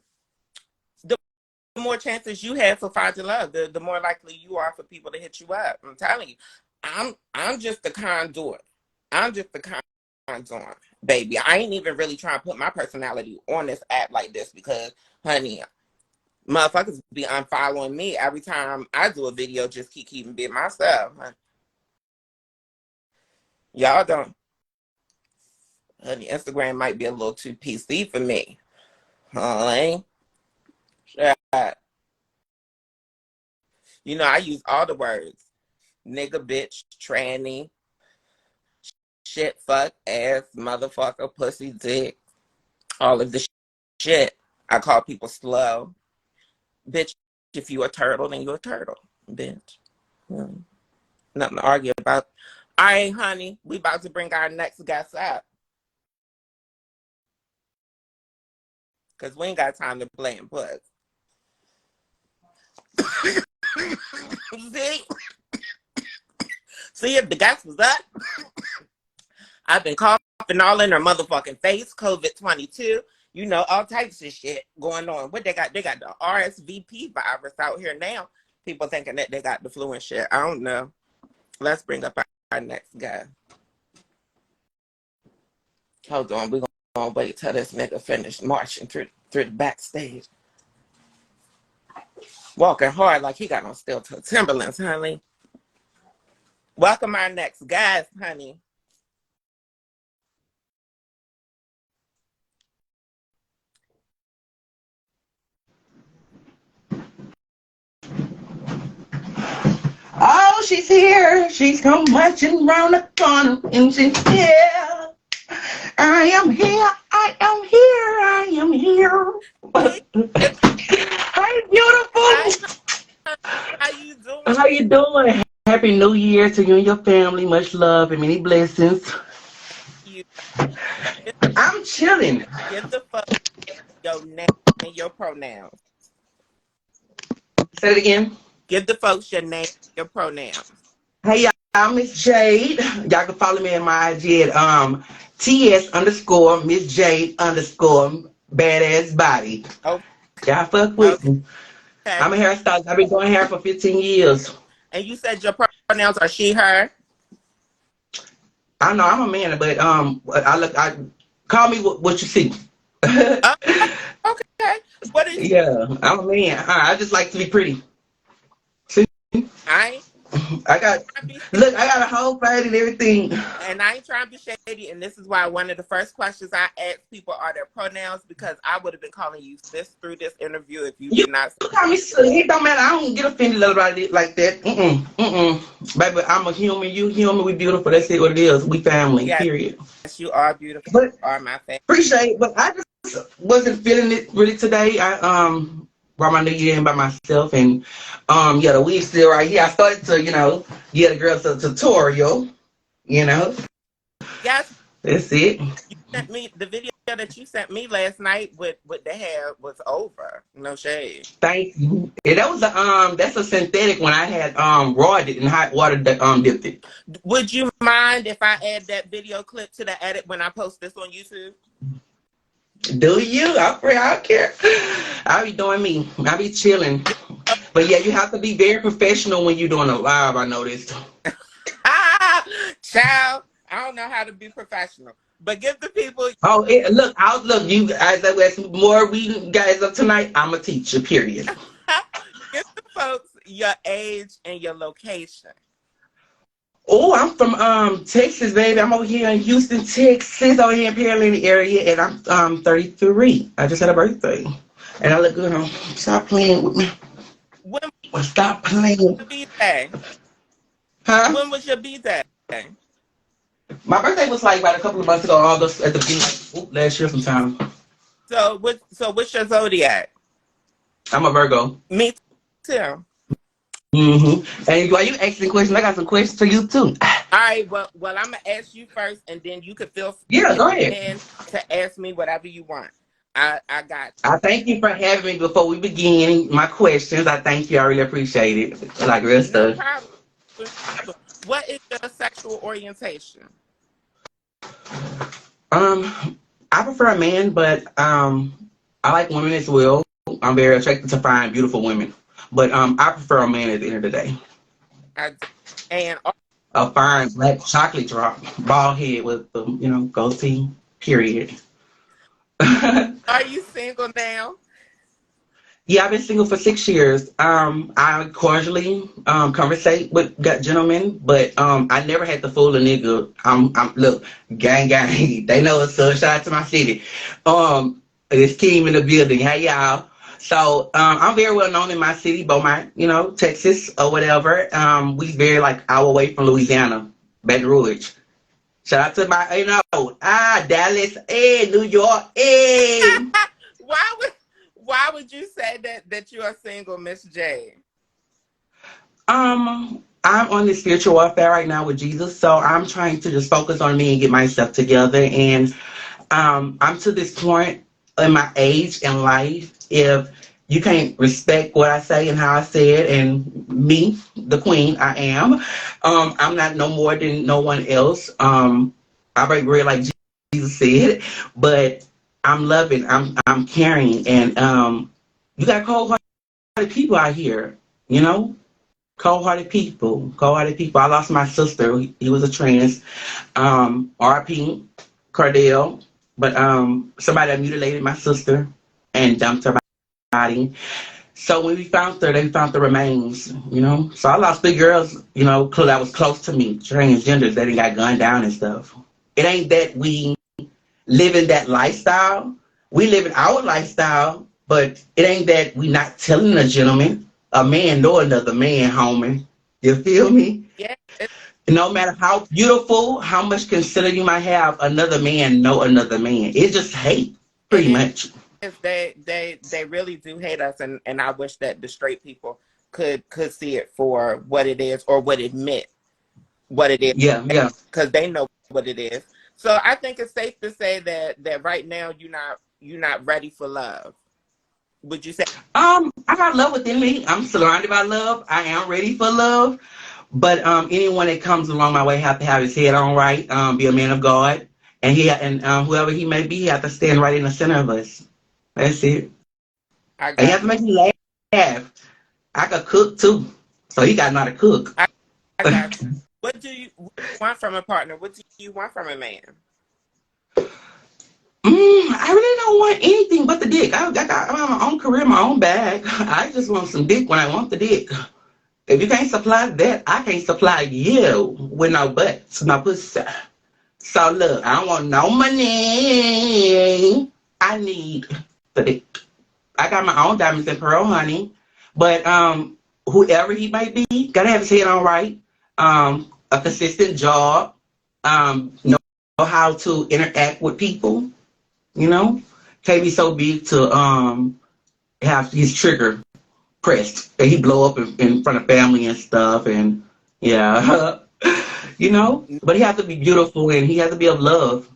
the more chances you have for finding love. The more likely you are for people to hit you up. I'm telling you, I'm just the conduit. I'm just the conduit, baby. I ain't even really trying to put my personality on this app like this because, honey, motherfuckers be unfollowing me every time I do a video. Just keeping being myself. Y'all don't. Honey, Instagram might be a little too PC for me. Honey. You know, I use all the words. Nigga, bitch, tranny, shit, fuck, ass, motherfucker, pussy, dick. All of the shit. I call people slow. Bitch, if you a turtle, then you a turtle. Bitch. Nothing to argue about. All right, honey, we about to bring our next guest up. Because we ain't got time to play and puss. See if the guest was up. I've been coughing all in her motherfucking face. COVID-22. You know, all types of shit going on. What they got? They got the RSVP virus out here now. People thinking that they got the flu and shit. I don't know. Let's bring up our next guy. Hold on. We're going to wait till this nigga finish marching through the backstage. Walking hard like he got on steel toe Timberlands, honey. Welcome our next guest, honey. Oh, she's here. She's come marching round the corner, and she's here. I am here. I am here. I am here. Hi, beautiful. How you doing? How you doing? Happy New Year to you and your family. Much love and many blessings. I'm chilling. Give the fuck your name and your pronouns. Say it again. Give the folks your name and your pronouns. Hey, y'all. I'm Miss Jade. Y'all can follow me in my IG at TS _ Miss Jade _ badass body. Oh, y'all fuck with me. Okay. I'm a hairstylist. I've been doing hair for 15 years. And you said your pronouns are she, her? I know I'm a man, but I call me what you see. Okay. What is? Yeah, I'm a man. I just like to be pretty. See? I got a whole fight and everything. And I ain't trying to be shady, and this is why one of the first questions I ask people are their pronouns, because I would have been calling you sis through this interview if you did not. You call me sis. It don't matter. I don't get offended about it like that. Baby, I'm a human. You human. We beautiful. That's it. What it is. We family. Yes, period. Yes, you are beautiful. But, you are my family. Appreciate it, but I just wasn't feeling it really today. I brought my New Year in by myself, and the weed's still right here. I started to get the girls a tutorial. Yes. That's it. You sent me the video that you sent me last night with the hair was over. No shade. Thank you. Yeah, that was that's a synthetic one. I had raw it in hot water dipped it. Would you mind if I add that video clip to the edit when I post this on YouTube? Do you? I don't care. I be doing me. I be chilling. But yeah, you have to be very professional when you're doing a live. I noticed. Child, I don't know how to be professional, but give the people. Oh, look! Look. You guys, as more we guys up tonight, I'm a teacher. Period. Give the folks your age and your location. Oh, I'm from Texas, baby. I'm over here in Houston, Texas, over here in Pearland area, and I'm 33. I just had a birthday, and I look good. Stop playing with me. When Well, stop playing. was your B-Day? Huh? When was your B-Day? My birthday was like about a couple of months ago, August at the beginning last year sometime. So what's your zodiac? I'm a Virgo. Me too. And while you asking questions, I got some questions for you too. All right. Well, I'm gonna ask you first, and then you can feel free Yeah, go ahead. to ask me whatever you want. I got you. I thank you for having me before we begin my questions. I thank you. I really appreciate it. Like real No stuff. problem. What is your sexual orientation? I prefer a man, but I like women as well. I'm very attracted to fine, beautiful women. But I prefer a man at the end of the day. And A fine black chocolate drop, bald head with the goatee. Period. are you single now? Yeah, I've been single for 6 years. I cordially conversate with gentlemen, but I never had to fool a nigga. Look, gang. They know it's a shout out to my city. This team in the building. Hey y'all. So I'm very well known in my city, Beaumont, Texas or whatever. We very like hour away from Louisiana, Baton Rouge. Shout out to my, Dallas, New York, Why would you say that you are single, Miss J? I'm on this spiritual warfare right now with Jesus, so I'm trying to just focus on me and get myself together. And I'm to this point in my age and life, if you can't respect what I say and how I say it, and me, the queen I am, I'm not no more than no one else. I break bread like Jesus said, but I'm loving, I'm caring, and you got cold-hearted people out here, cold-hearted people. I lost my sister. He was a trans, RP, Cardell, but somebody had mutilated my sister and dumped her body. So when we found her, they found the remains, So I lost 3 girls, that was close to me, transgenders that got gunned down and stuff. It ain't that we live in that lifestyle. We live in our lifestyle, but it ain't that we not telling a gentleman, a man nor another man, homie. You feel me? Yeah. No matter how beautiful, how much consider you might have, another man know another man. It's just hate, pretty much. They really do hate us, and I wish that the straight people could see it for what it is, or would admit what it is. Yeah. Because they know what it is. So I think it's safe to say that right now you're not ready for love. Would you say? I got love within me. I'm surrounded by love. I am ready for love. But anyone that comes along my way have to have his head on right, be a man of God, and whoever he may be, he have to stand right in the center of us. That's it. And he have to make me laugh. I could cook too, so he got to know how to cook. I got you. What do you want from a partner? What do you want from a man? I really don't want anything but the dick. I got my own career, my own bag. I just want some dick when I want the dick. If you can't supply that, I can't supply you with no butts, no pussy. So look, I don't want no money. I need the dick. I got my own diamonds and pearl, honey. But whoever he might be, gotta have his head on right. A consistent job. Know how to interact with people. Can't be so big to have his trigger pressed and he blow up in front of family and stuff, and yeah. But he has to be beautiful and he has to be of love.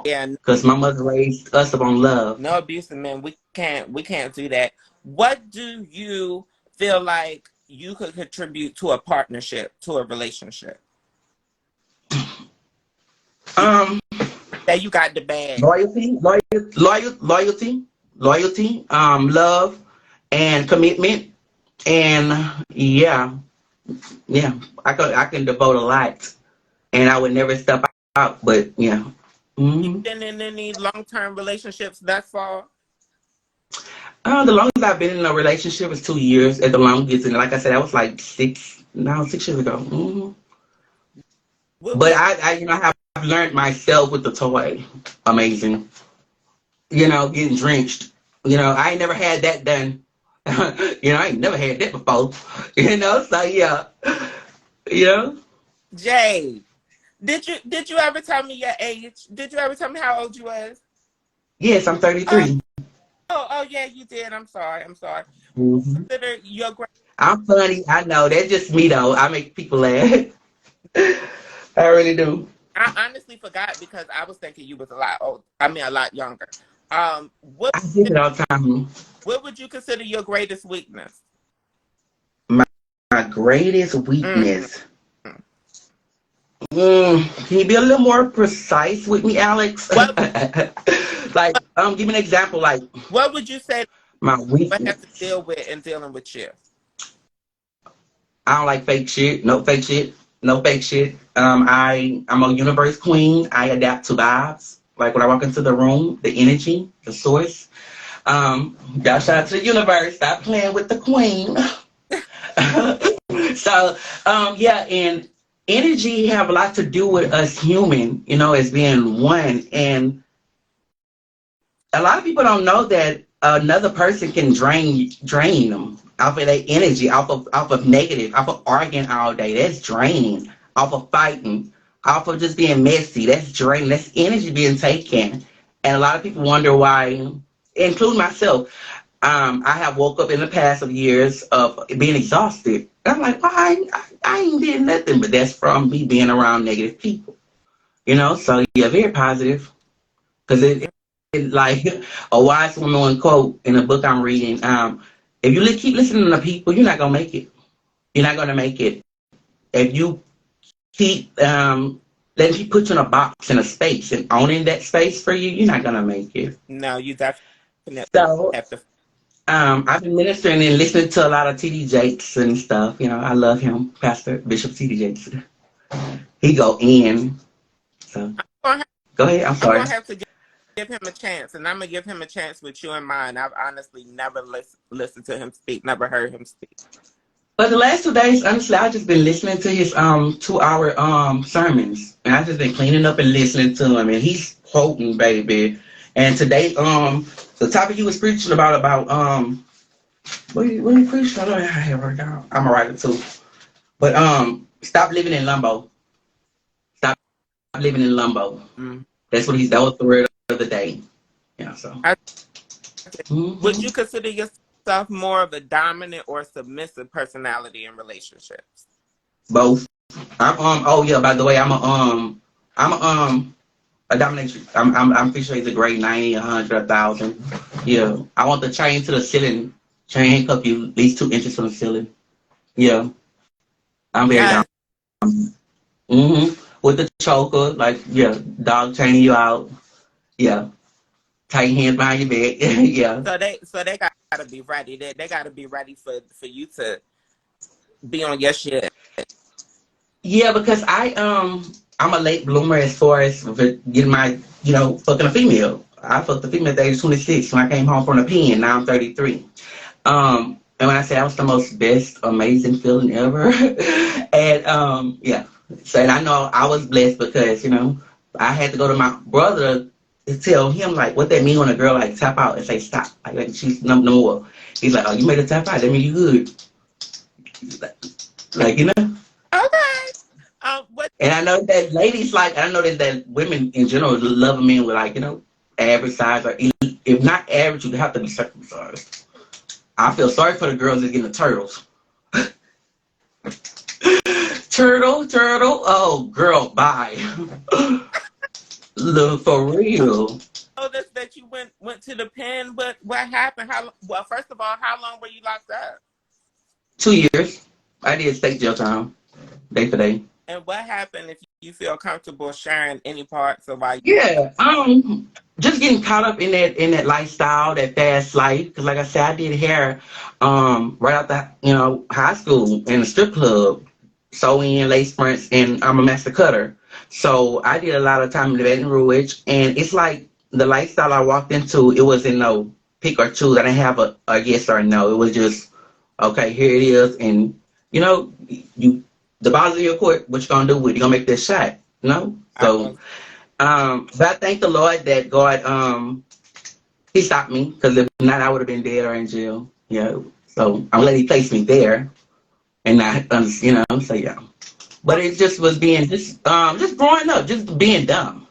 Yeah. Because my mother raised us up on love. No abusive men. We can't do that. What do you feel like you could contribute to a partnership, to a relationship? That you got the bag. Loyalty, love, and commitment, and yeah, I can devote a lot, and I would never step out. But yeah, You hmm been in any long-term relationships thus far? the longest I've been in a relationship is 2 years at the longest, and like I said, that was like 6 years ago. What But would I have learned myself with the toy. Amazing. Getting drenched. I ain't never had that done. I ain't never had that before. So yeah. You know? Jay? Did you ever tell me your age? Did you ever tell me how old you was? Yes, I'm Oh, 33. oh yeah, you did. I'm sorry. I'm sorry. hmm Consider your great. I'm funny. I know. That's just me though. I make people laugh. I really do. I honestly forgot because I was thinking you was a lot old. I mean, a lot younger. What I get it all the time. what would you consider your greatest weakness? My, my greatest Mm. weakness. Can you be a little more precise with me, Alex? What Like, give me an example. Like what would you say my would have to weakness. deal with in dealing with you? I don't like fake shit. No fake shit. No fake shit. I'm a universe queen. I adapt to vibes. Like when I walk into the room, the energy, the source. Y'all shout out to the universe. Stop playing with the queen. So, yeah, and energy have a lot to do with us human, as being one. And a lot of people don't know that another person can drain them off of their energy, off of negative, off of arguing all day. That's draining. Off of fighting, off of just being messy. That's draining. That's energy being taken. And a lot of people wonder why, including myself. I have woke up in the past of years of being exhausted. And I'm like, why? I ain't did nothing, but that's from me being around negative people. So yeah, very positive. Because like a wise woman quote in a book I'm reading, if you keep listening to people, you're not gonna make it. You're not gonna make it. If you keep letting people put you in a box in a space and owning that space for you, you're not gonna make it. No, you definitely So have to. I've been ministering and listening to a lot of TD Jakes and stuff. I love him, Pastor Bishop TD Jakes. He go in. So I'm gonna go ahead. I'm I'm sorry. gonna have to give him a chance, and I'm gonna give him a chance with you in mind. I've honestly never listened to him speak, never heard him speak. But the last 2 days, honestly, I've just been listening to his 2 hour sermons, and I've just been cleaning up and listening to him, and he's quoting, baby. And today, the topic he was preaching about what he preached, I don't know how to write it down. I'm gonna write it too. But stop living in limbo. Stop living in limbo. Mm. That was the word of the day. Yeah. So. Would hmm you consider yourself more of a dominant or submissive personality in relationships? Both. Oh yeah. By the way, I'm a dominatrix. I'm pretty sure he's a grade 90, 100, 1,000. Yeah. I want the chain to the ceiling. Chain handcuff you at least 2 inches from the ceiling. Yeah. I'm very down. Yes. With the choker, like yeah, dog chaining you out. Yeah. Tight hands behind your back. Yeah. So they gotta be ready. They gotta be ready for you to be on your shit. Yeah, because I'm a late bloomer as far as getting my fucking a female. I fucked a female at the age of 26 when I came home from the pen. Now I'm 33. And when I say I was the most best, amazing feeling ever, and yeah. So and I know I was blessed because I had to go to my brother to tell him like what that mean when a girl like tap out and say stop, like she's no more. He's like, oh, you made a tap out, that mean you good. Like Okay. What? And I know that ladies I know that women in general love a man with average size or if not average, you have to be circumcised. I feel sorry for the girls that get the turtles. Turtle. Oh, girl, bye. Look, for real. Noticed that you went to the pen. What happened? Well, first of all, how long were you locked up? 2 years. I did state jail time, day for day. And what happened if you feel comfortable sharing any parts of why you Yeah, just getting caught up in that lifestyle, that fast life. Because like I said, I did hair, right out the high school in a strip club, sewing, lace fronts, and I'm a master cutter. So I did a lot of time in the Baton Rouge, and it's like the lifestyle I walked into. It wasn't no pick or choose. I didn't have a yes or no. It was just okay. Here it is, and you the ball's in your court. What you gonna do with it? You gonna make this shot? I So. was But I thank the Lord that God, He stopped me because if not, I would have been dead or in jail. Yeah. So I'm glad He placed me there and not, So yeah. But it just was being just growing up, just being dumb.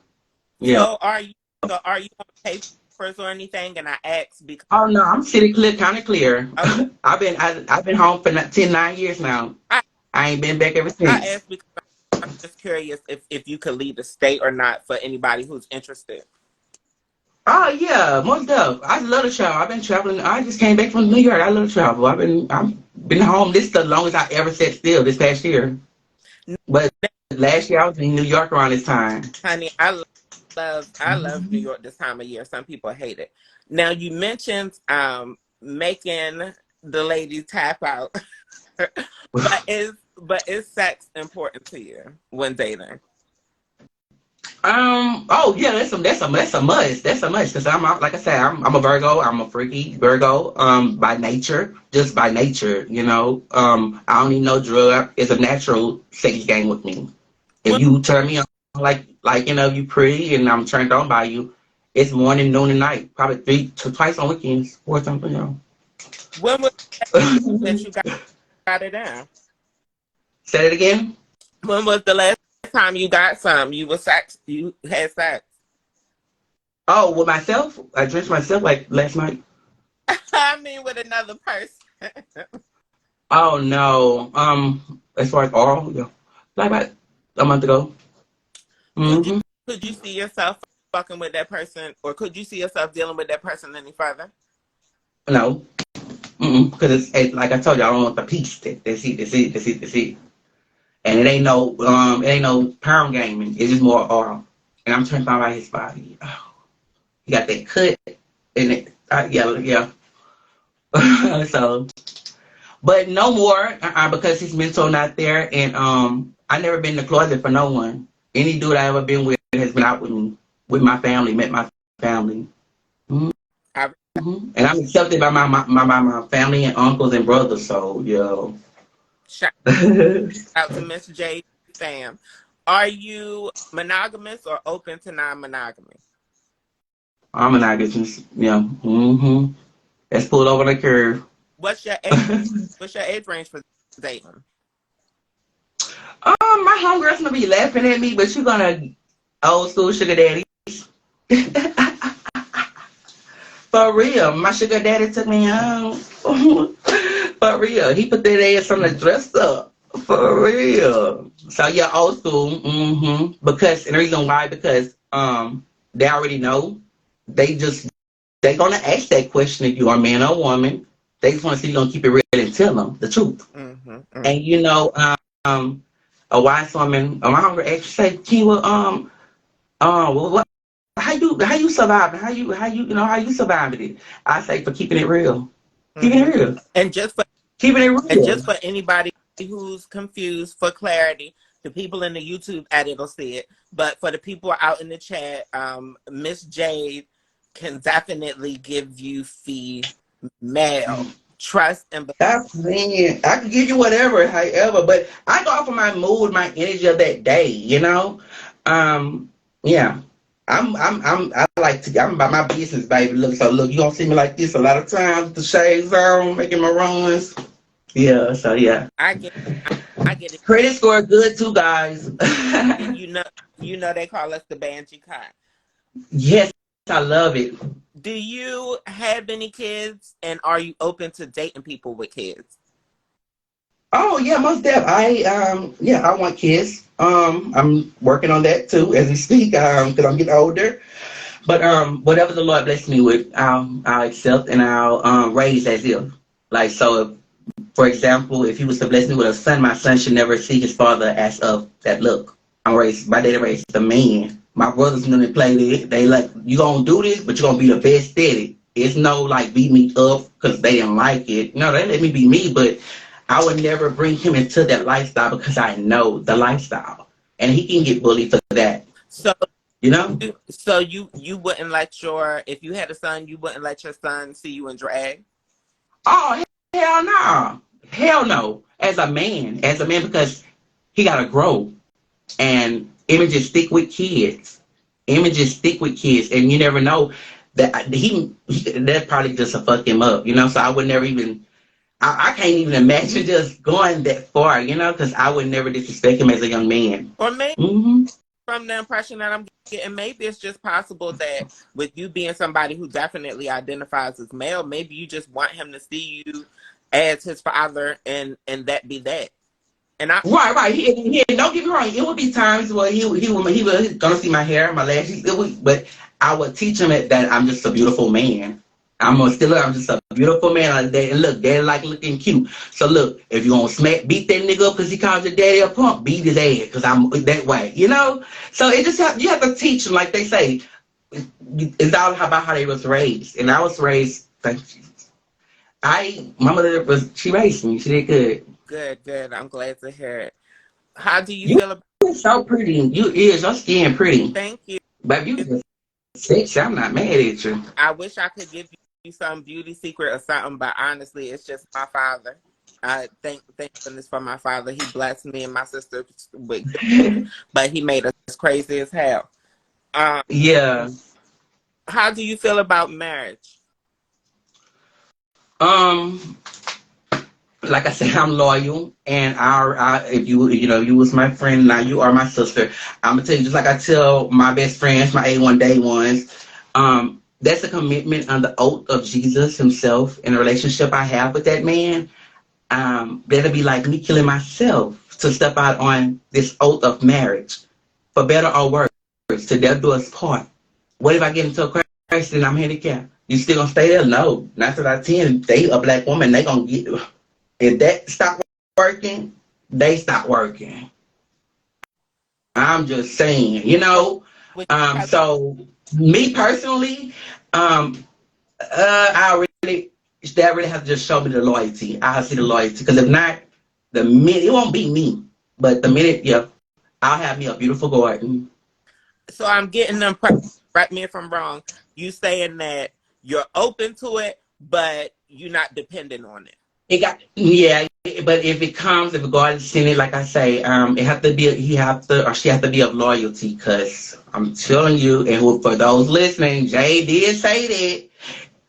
Yeah. so are you on papers or anything? And I asked because Oh no, I'm city clear, kind of clear. okay, I've been home for 9 years now. I, I ain't been back ever I since. asked because I'm just curious if you could leave the state or not for anybody who's interested. Oh yeah, most of. I love to travel. I've been traveling. I just came back from New York. I love to travel. I've been home. This is the longest I ever sat still this past year. But last year I was in New York around this time. Honey, I love New York this time of year. Some people hate it. Now you mentioned making the ladies tap out, but is sex important to you when dating? Oh yeah, that's a must. That's a must because like I said, I'm a Virgo. I'm a freaky Virgo. By nature, just by nature, I don't need no drug. It's a natural sex game with me. If When, you turn me on like you pretty and I'm turned on by you, it's morning, noon, and night. Probably twice on weekends or something. when was that you got it down? Say it again. When was the last time you got some? You had sex. Oh, with myself, I dressed myself like last night. I mean with another person. Oh no. As far as oral, yeah, like about a month ago. Could you hmm could you see yourself fucking with that person, or could you see yourself dealing with that person any further? No, because like I told you, I don't want the peace. That's it. And it ain't no pound gaming. It's just more oral. And I'm turned on by his body. Oh, he got that cut in it. Yeah. So, but no more because his mental not there. And I never been in the closet for no one. Any dude I ever been with has been out with me, with my family, met my family. hmm I And I'm accepted by my family and uncles and brothers. So, yeah. shout out to Miss J fam. Are you monogamous or open to non-monogamy? I'm an August. Yeah. Let's pull over the curve. What's your age? What's your age range for dating? My homegirl's gonna be laughing at me, but you're gonna old school sugar daddy. For real, my sugar daddy took me home. For real, he put that ass on the dresser. For real. So yeah, old school. Because and the reason why because they already know. They gonna ask that question if you are a man or a woman. They just want to see you gonna keep it real and tell them the truth. And a wise woman, my hunger actually say, Kiwa, what, how you surviving? How you surviving it? I say for keeping it real, keeping it real, And just for keeping it and real. just for anybody who's confused, for clarity, the people in the YouTube edit will see it, but for the people out in the chat, Miss Jade can definitely give you female trust and That's mean. I can give you whatever, however, but I go off of my mood, my energy of that day. Yeah. I'm about my business, baby. Look, you gonna see me like this a lot of times with the shades on, making my runs. Yeah, so yeah. I get it. Credit score good too, guys. You know they call us the Banshee Kind. Yes, I love it. Do you have any kids, and are you open to dating people with kids? Oh yeah, most def. I want kids. I'm working on that too as we speak. Because I'm getting older. But whatever the Lord bless me with, I'll accept and I'll raise as if. Like so, if, for example, if He was to bless me with a son, my son should never see his father as of that look. my daddy raised a man. My brothers and them played it. They like, you gonna do this, but you're gonna be the best at it. It's no like beat me up because they didn't like it. No, they let me be me, but I would never bring him into that lifestyle because I know the lifestyle. And he can get bullied for that. So, you know? So you wouldn't let if you had a son, you wouldn't let your son see you in drag? Oh, hell no. Hell no. As a man, because he gotta grow. And images stick with kids. Images stick with kids, and you never know that that probably just to fuck him up, you know. So I would never even. I can't even imagine just going that far, you know, because I would never disrespect him as a young man. Or maybe from the impression that I'm getting, maybe it's just possible that with you being somebody who definitely identifies as male, maybe you just want him to see you as his father, and that be that. And right. He don't get me wrong. It would be times where he was gonna see my hair, my lashes. But I would teach him that I'm just a beautiful man. I'm just a beautiful man like that. And look, daddy like looking cute. So look, if you gonna beat that nigga up because he calls your daddy a punk, beat his ass because I'm that way, you know. So it just you have to teach him, like they say. It's all about how they was raised, and I was raised. Thank you. My mother she raised me. She did good. Good. I'm glad to hear it. How do you feel about? You're so pretty. Your skin pretty. Thank you. Baby, you just sexy. I'm not mad at you. I wish I could give you some beauty secret or something, but honestly, it's just my father. I thank goodness for my father. He blessed me and my sister with, but he made us crazy as hell. Yeah. How do you feel about marriage? Like I said, I'm loyal, and if you was my friend, now you are my sister. I'm gonna tell you, just like I tell my best friends, my A1 day ones, that's a commitment on the oath of Jesus himself in a relationship I have with that man. That'll be like me killing myself to step out on this oath of marriage, for better or worse, to death do us part. What if I get into a crash and I'm handicapped? You still gonna stay there? No, 9 out of 10. They a black woman, they gonna get. If that stop working, they stop working. I'm just saying, you know. So me personally, that really have to just show me the loyalty. I see the loyalty, because if not, the minute it won't be me, but the minute, I'll have me a beautiful garden. So I'm getting them. Correct me if I'm wrong. You saying that you're open to it, but you're not dependent on it. But if God is in it, like I say, it have to be, she have to be of loyalty, because I'm telling you, and for those listening, Jay did say that,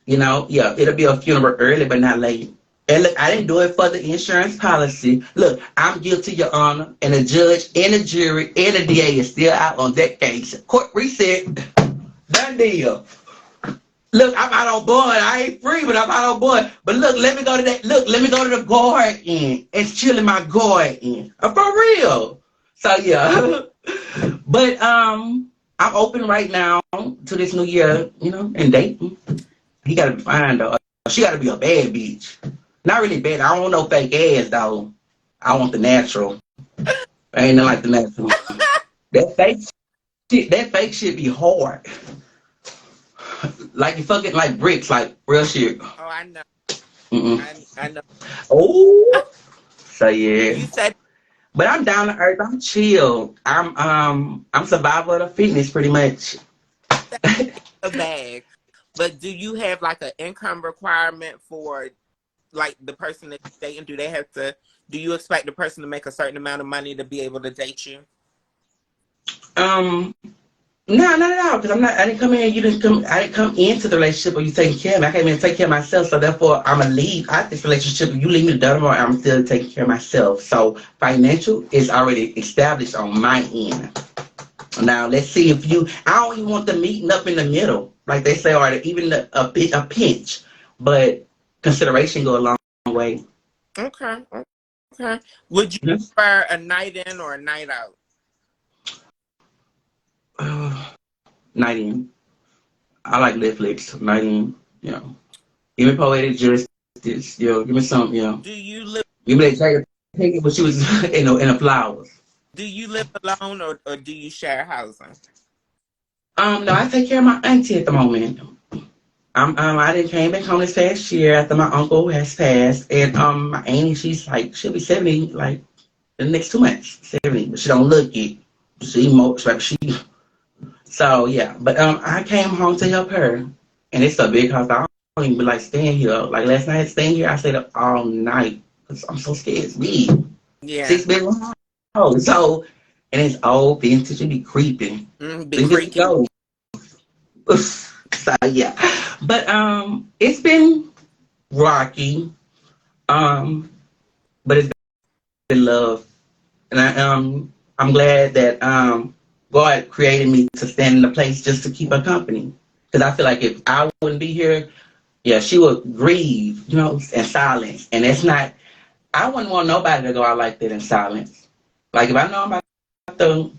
it'll be a funeral early but not late. And look, I didn't do it for the insurance policy. Look, I'm guilty, Your Honor, and the judge and the jury and the DA is still out on that case. Court reset, done deal. Look, I'm out on board. I ain't free, but I'm out on board. But look, let me go to the garden. It's chilling my garden. For real. So yeah. But I'm open right now to this new year, and dating. He gotta be fine though. She gotta be a bad bitch. Not really bad. I don't want no fake ass though. I want the natural. Ain't nothing like the natural. That fake shit be hard. Like you fucking like bricks, like real shit. Oh, I know. I know. Oh, so yeah. You said, but I'm down to earth. I'm chill. I'm survival of the fitness, pretty much. A bag, but do you have like an income requirement for like the person that you're dating? Do you expect the person to make a certain amount of money to be able to date you? No, not at all. Because I didn't come in. I didn't come into the relationship where you taking care of me. I came in to take care of myself. So therefore, I'm gonna leave out this relationship. If you leave me the door, I'm still taking care of myself. So financial is already established on my end. Now let's see if I don't even want the meeting up in the middle, like they say, or even a pinch. But consideration go a long way. Okay. Would you prefer a night in or a night out? Night in. I like Netflix. Night in. Give me poetic justice. Give me something. Do you live? Give me that take it when she was in the flowers. Do you live alone or do you share housing? No, I take care of my auntie at the moment. I didn't came back home this past year after my uncle has passed, and my auntie, she'll be 70 like in the next 2 months, 70, but she don't look it. She most like she. So yeah, but I came home to help her, and it's a big house. I don't even be like staying here. Like last night, staying here, I stayed up all night because I'm so scared. It's big, Yeah. 6 bedroom house. So, and it's old vintage. It be creeping. Be Leave it creaky. go. So yeah, but it's been rocky. But it's been love, and I'm glad that God created me to stand in the place just to keep her company. Because I feel like if I wouldn't be here, yeah, she would grieve, in silence, and that's not. I wouldn't want nobody to go out like that in silence. Like if I know I'm about to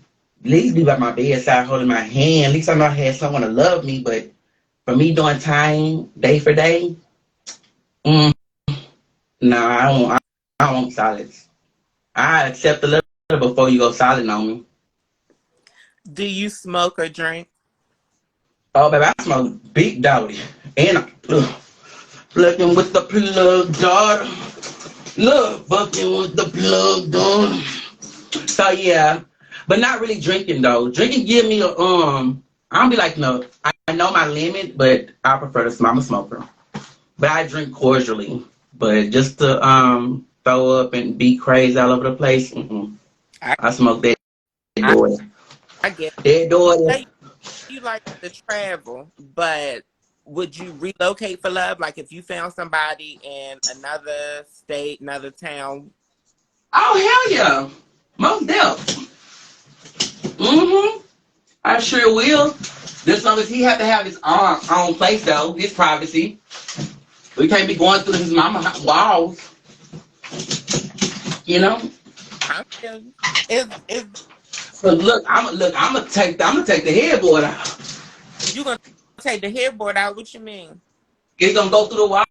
at least be by my bedside holding my hand, at least I know I had someone to love me. But for me doing time day for day, mm, no, I don't want silence. I accept a little before you go silent on me. Do you smoke or drink? Oh, baby, I smoke big doggy. And I'm fucking with the plug, daughter. Look, fucking with the plug, daughter. So, yeah. But not really drinking, though. Drinking give me I don't be like, no. I know my limit, but I prefer to smoke. I'm a smoker. But I drink cordially. But just to throw up and be crazy all over the place, I I smoke that I, daughter. I get That daughter. it. You like to travel, but would you relocate for love? Like if you found somebody in another state, another town? Oh, hell yeah. Most definitely. I sure will. Just long as he have to have his own place, though, his privacy. We can't be going through his mama walls, you know. I'm feeling is So I'm gonna take the headboard out. you gonna take the headboard out? What you mean? It's gonna go through the wall,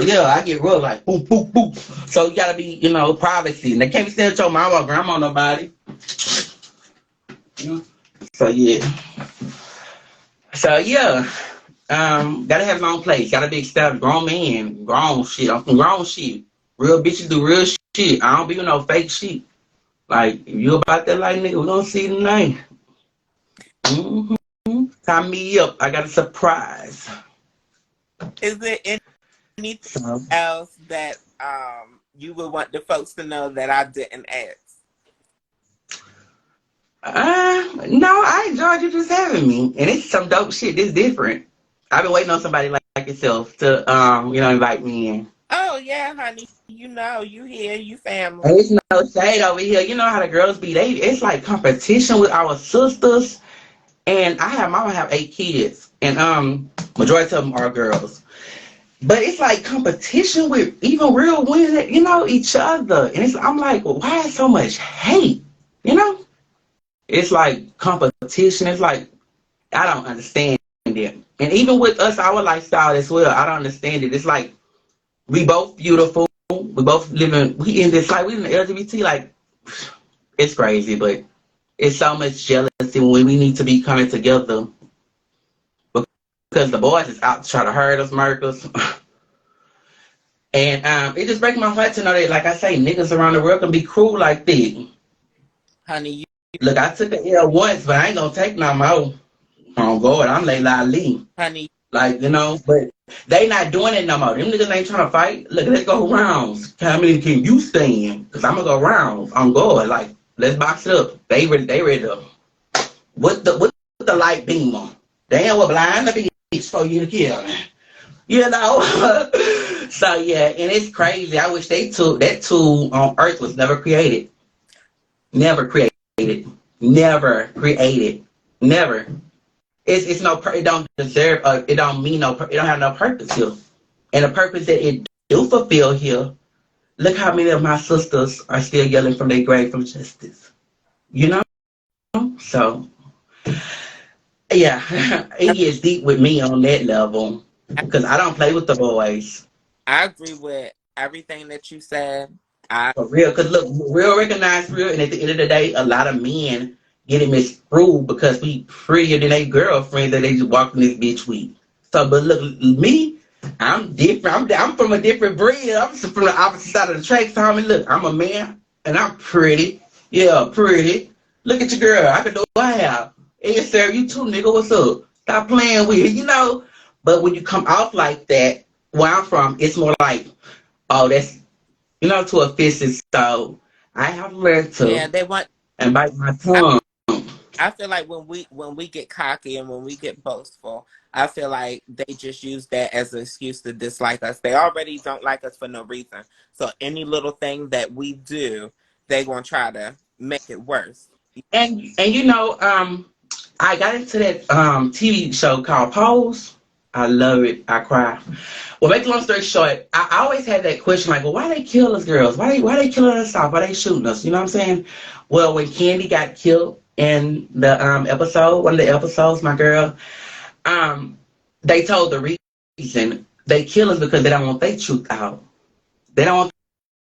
Yeah, I get real like boop boop boop. So you gotta be, privacy. And they can't be saying to your mama or grandma nobody. So yeah. So yeah. Gotta have my own place. Gotta be established. Grown man, grown shit. I'm from grown shit. Real bitches do real shit. I don't be with no fake shit. Like, if you about that light, nigga, we gonna see tonight. Tie me up. I got a surprise. Is there anything So, else that you would want the folks to know that I didn't ask? no, I enjoyed you just having me. And it's some dope shit. This different. I've been waiting on somebody like yourself to, invite me in. Oh yeah, honey. You here, you family. And it's no shade over here. You know how the girls be. It's like competition with our sisters. And mama have 8 kids. And majority of them are girls. But it's like competition with even real women, each other. And I'm like, well, why is so much hate? It's like competition. It's like, I don't understand it. And even with us, our lifestyle as well, I don't understand it. It's like, we both beautiful. We both we in the LGBT, like, it's crazy, but it's so much jealousy when we need to be coming together. Because the boys is out to try to hurt us, murder us. And it just breaks my heart to know that, like I say, niggas around the world can be cruel like that. Honey, Look, I took an L once, but I ain't gonna take no more. Oh God, I'm Layla Ali. honey, Like, but they not doing it no more. Them niggas ain't trying to fight. Look, let's go rounds. How many can you stand? Because I'm gonna go rounds. I'm going. Like, let's box it up. They ready to. What the light beam on? Damn, we're blind to be for you to kill. So yeah, and it's crazy. I wish that tool on Earth was never created. Never created. Never created. Never. It's no. It don't deserve. It don't mean no. It don't have no purpose here. And the purpose that it do fulfill here. Look how many of my sisters are still yelling from their grave for justice. So yeah, it gets deep with me on that level because I don't play with the boys. I agree with everything that you said. I For real, because look, real recognize real, and at the end of the day, a lot of men get it misconstrued because we freer than they girlfriend that they just walking this bitch with. So, but look, me, I'm different. I'm from a different breed. I'm from the opposite side of the tracks. So, I mean, look, I'm a man, and I'm pretty. Yeah, pretty. Look at your girl. I can do what I have. Hey, sir, you too, nigga. What's up? Stop playing with it, you know. But when you come off like that, where I'm from, it's more like, oh, that's too offensive. So I have learned yeah, to they want. and bite my I, tongue. I feel like when we get cocky and when we get boastful, I feel like they just use that as an excuse to dislike us. They already don't like us for no reason. So any little thing that we do, they gonna try to make it worse. And I got into that TV show called Pose. I love it. I cry. Well, make a long story short, I always had that question like, well, why they kill us girls? Why they killing us off? Why they shooting us? You know what I'm saying? Well, when Candy got killed in the one of the episodes, my girl, um, they told the reason they kill us because they don't want their truth out. They don't want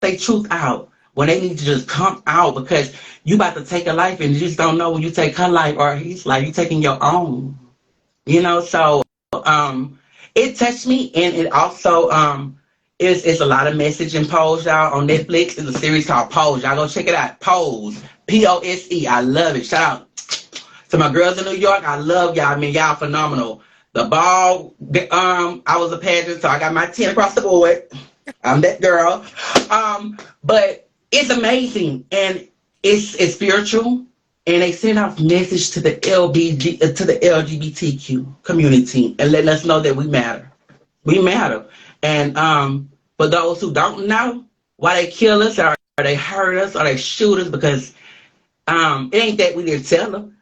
their truth out when they need to just come out because you about to take a life and you just don't know when you take her life or his life, you taking your own. So it touched me and it also it's a lot of message in Pose, y'all, on Netflix. It's a series called Pose. Y'all go check it out. Pose. Pose. I love it. Shout out to my girls in New York. I love y'all. I mean, y'all phenomenal. The ball, I was a pageant, so I got my 10 across the board. I'm that girl. But it's amazing and it's spiritual and they send out message to the LGBTQ community and letting us know that we matter. We matter. And for those who don't know why they kill us or they hurt us or they shoot us because it ain't that we didn't tell them.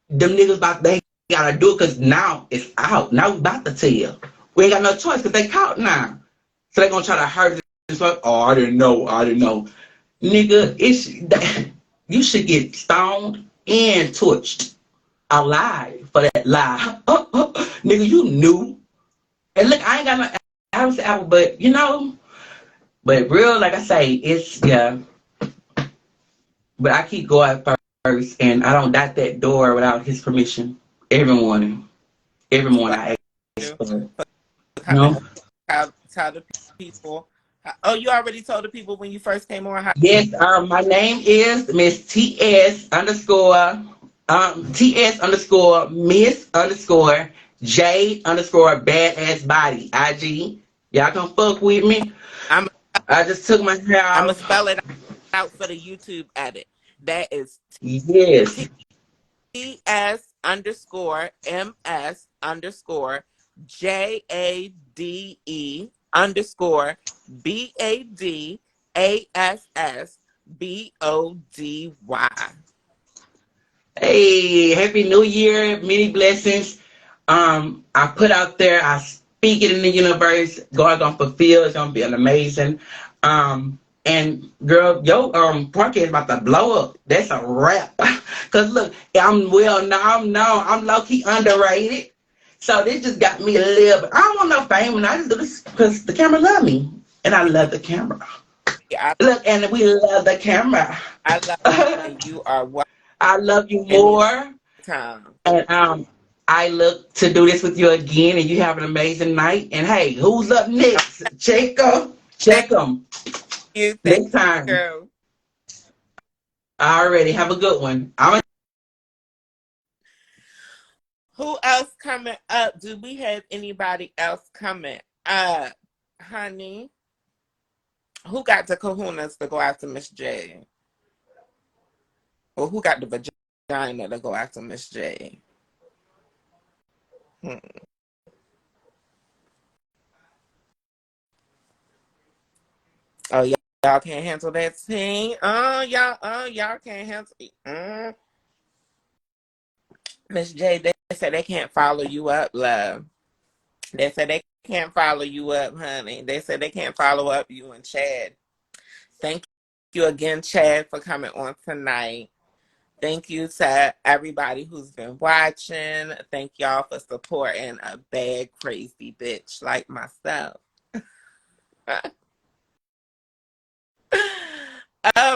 Them niggas they gotta do it because now it's out. Now we about to tell. We ain't got no choice because they caught now. So they gonna try to hurt us. It's like, oh, I didn't know. Nigga, you should get stoned and torched alive for that lie. Nigga, you knew. And look, I ain't got no apples to apple, but but real, like I say, it's yeah. But I keep going first, and I don't dot that door without his permission. Every morning, I ask You for it. You coming know? on. Tell the people. Oh, you already told the people when you first came on. Yes, my name is Miss TS underscore TS underscore Miss underscore J underscore badass body IG. Y'all can fuck with me. I'm I just took my hair I'm gonna off. spell it out for the YouTube edit. That is Yes. TS underscore MS underscore JADE underscore BADASSBODY. Hey, happy new year, many blessings. I put out there, I speak it in the universe. God gonna fulfill, it's gonna be an amazing. And girl, your podcast about to blow up. That's a wrap. Cause look, I'm well known, I'm low key underrated. So this just got me a little bit. I don't want no fame, and I just do this because the camera love me, and I love the camera. Yeah, Look, and we love the camera. I love you, and you are welcome I love you more. anytime. And I look to do this with you again, and you have an amazing night. And hey, who's up next? Check them. Thank Check them. you, thank Next time. you. Already. Have a good one. Who else coming up? Do we have anybody else coming up, honey? Who got the kahunas to go after Miss J? Or who got the vagina to go after Miss J? Hmm. Oh, y'all can't handle that team. Y'all can't handle it. Miss J, they said they can't follow you up, love. They said they can't follow you up, honey. They said they can't follow up you and Chad. Thank you again, Chad, for coming on tonight. Thank you to everybody who's been watching. Thank y'all for supporting a bad, crazy bitch like myself.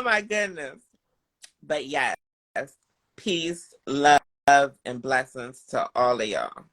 my goodness. But yes, peace, love, and blessings to all of y'all.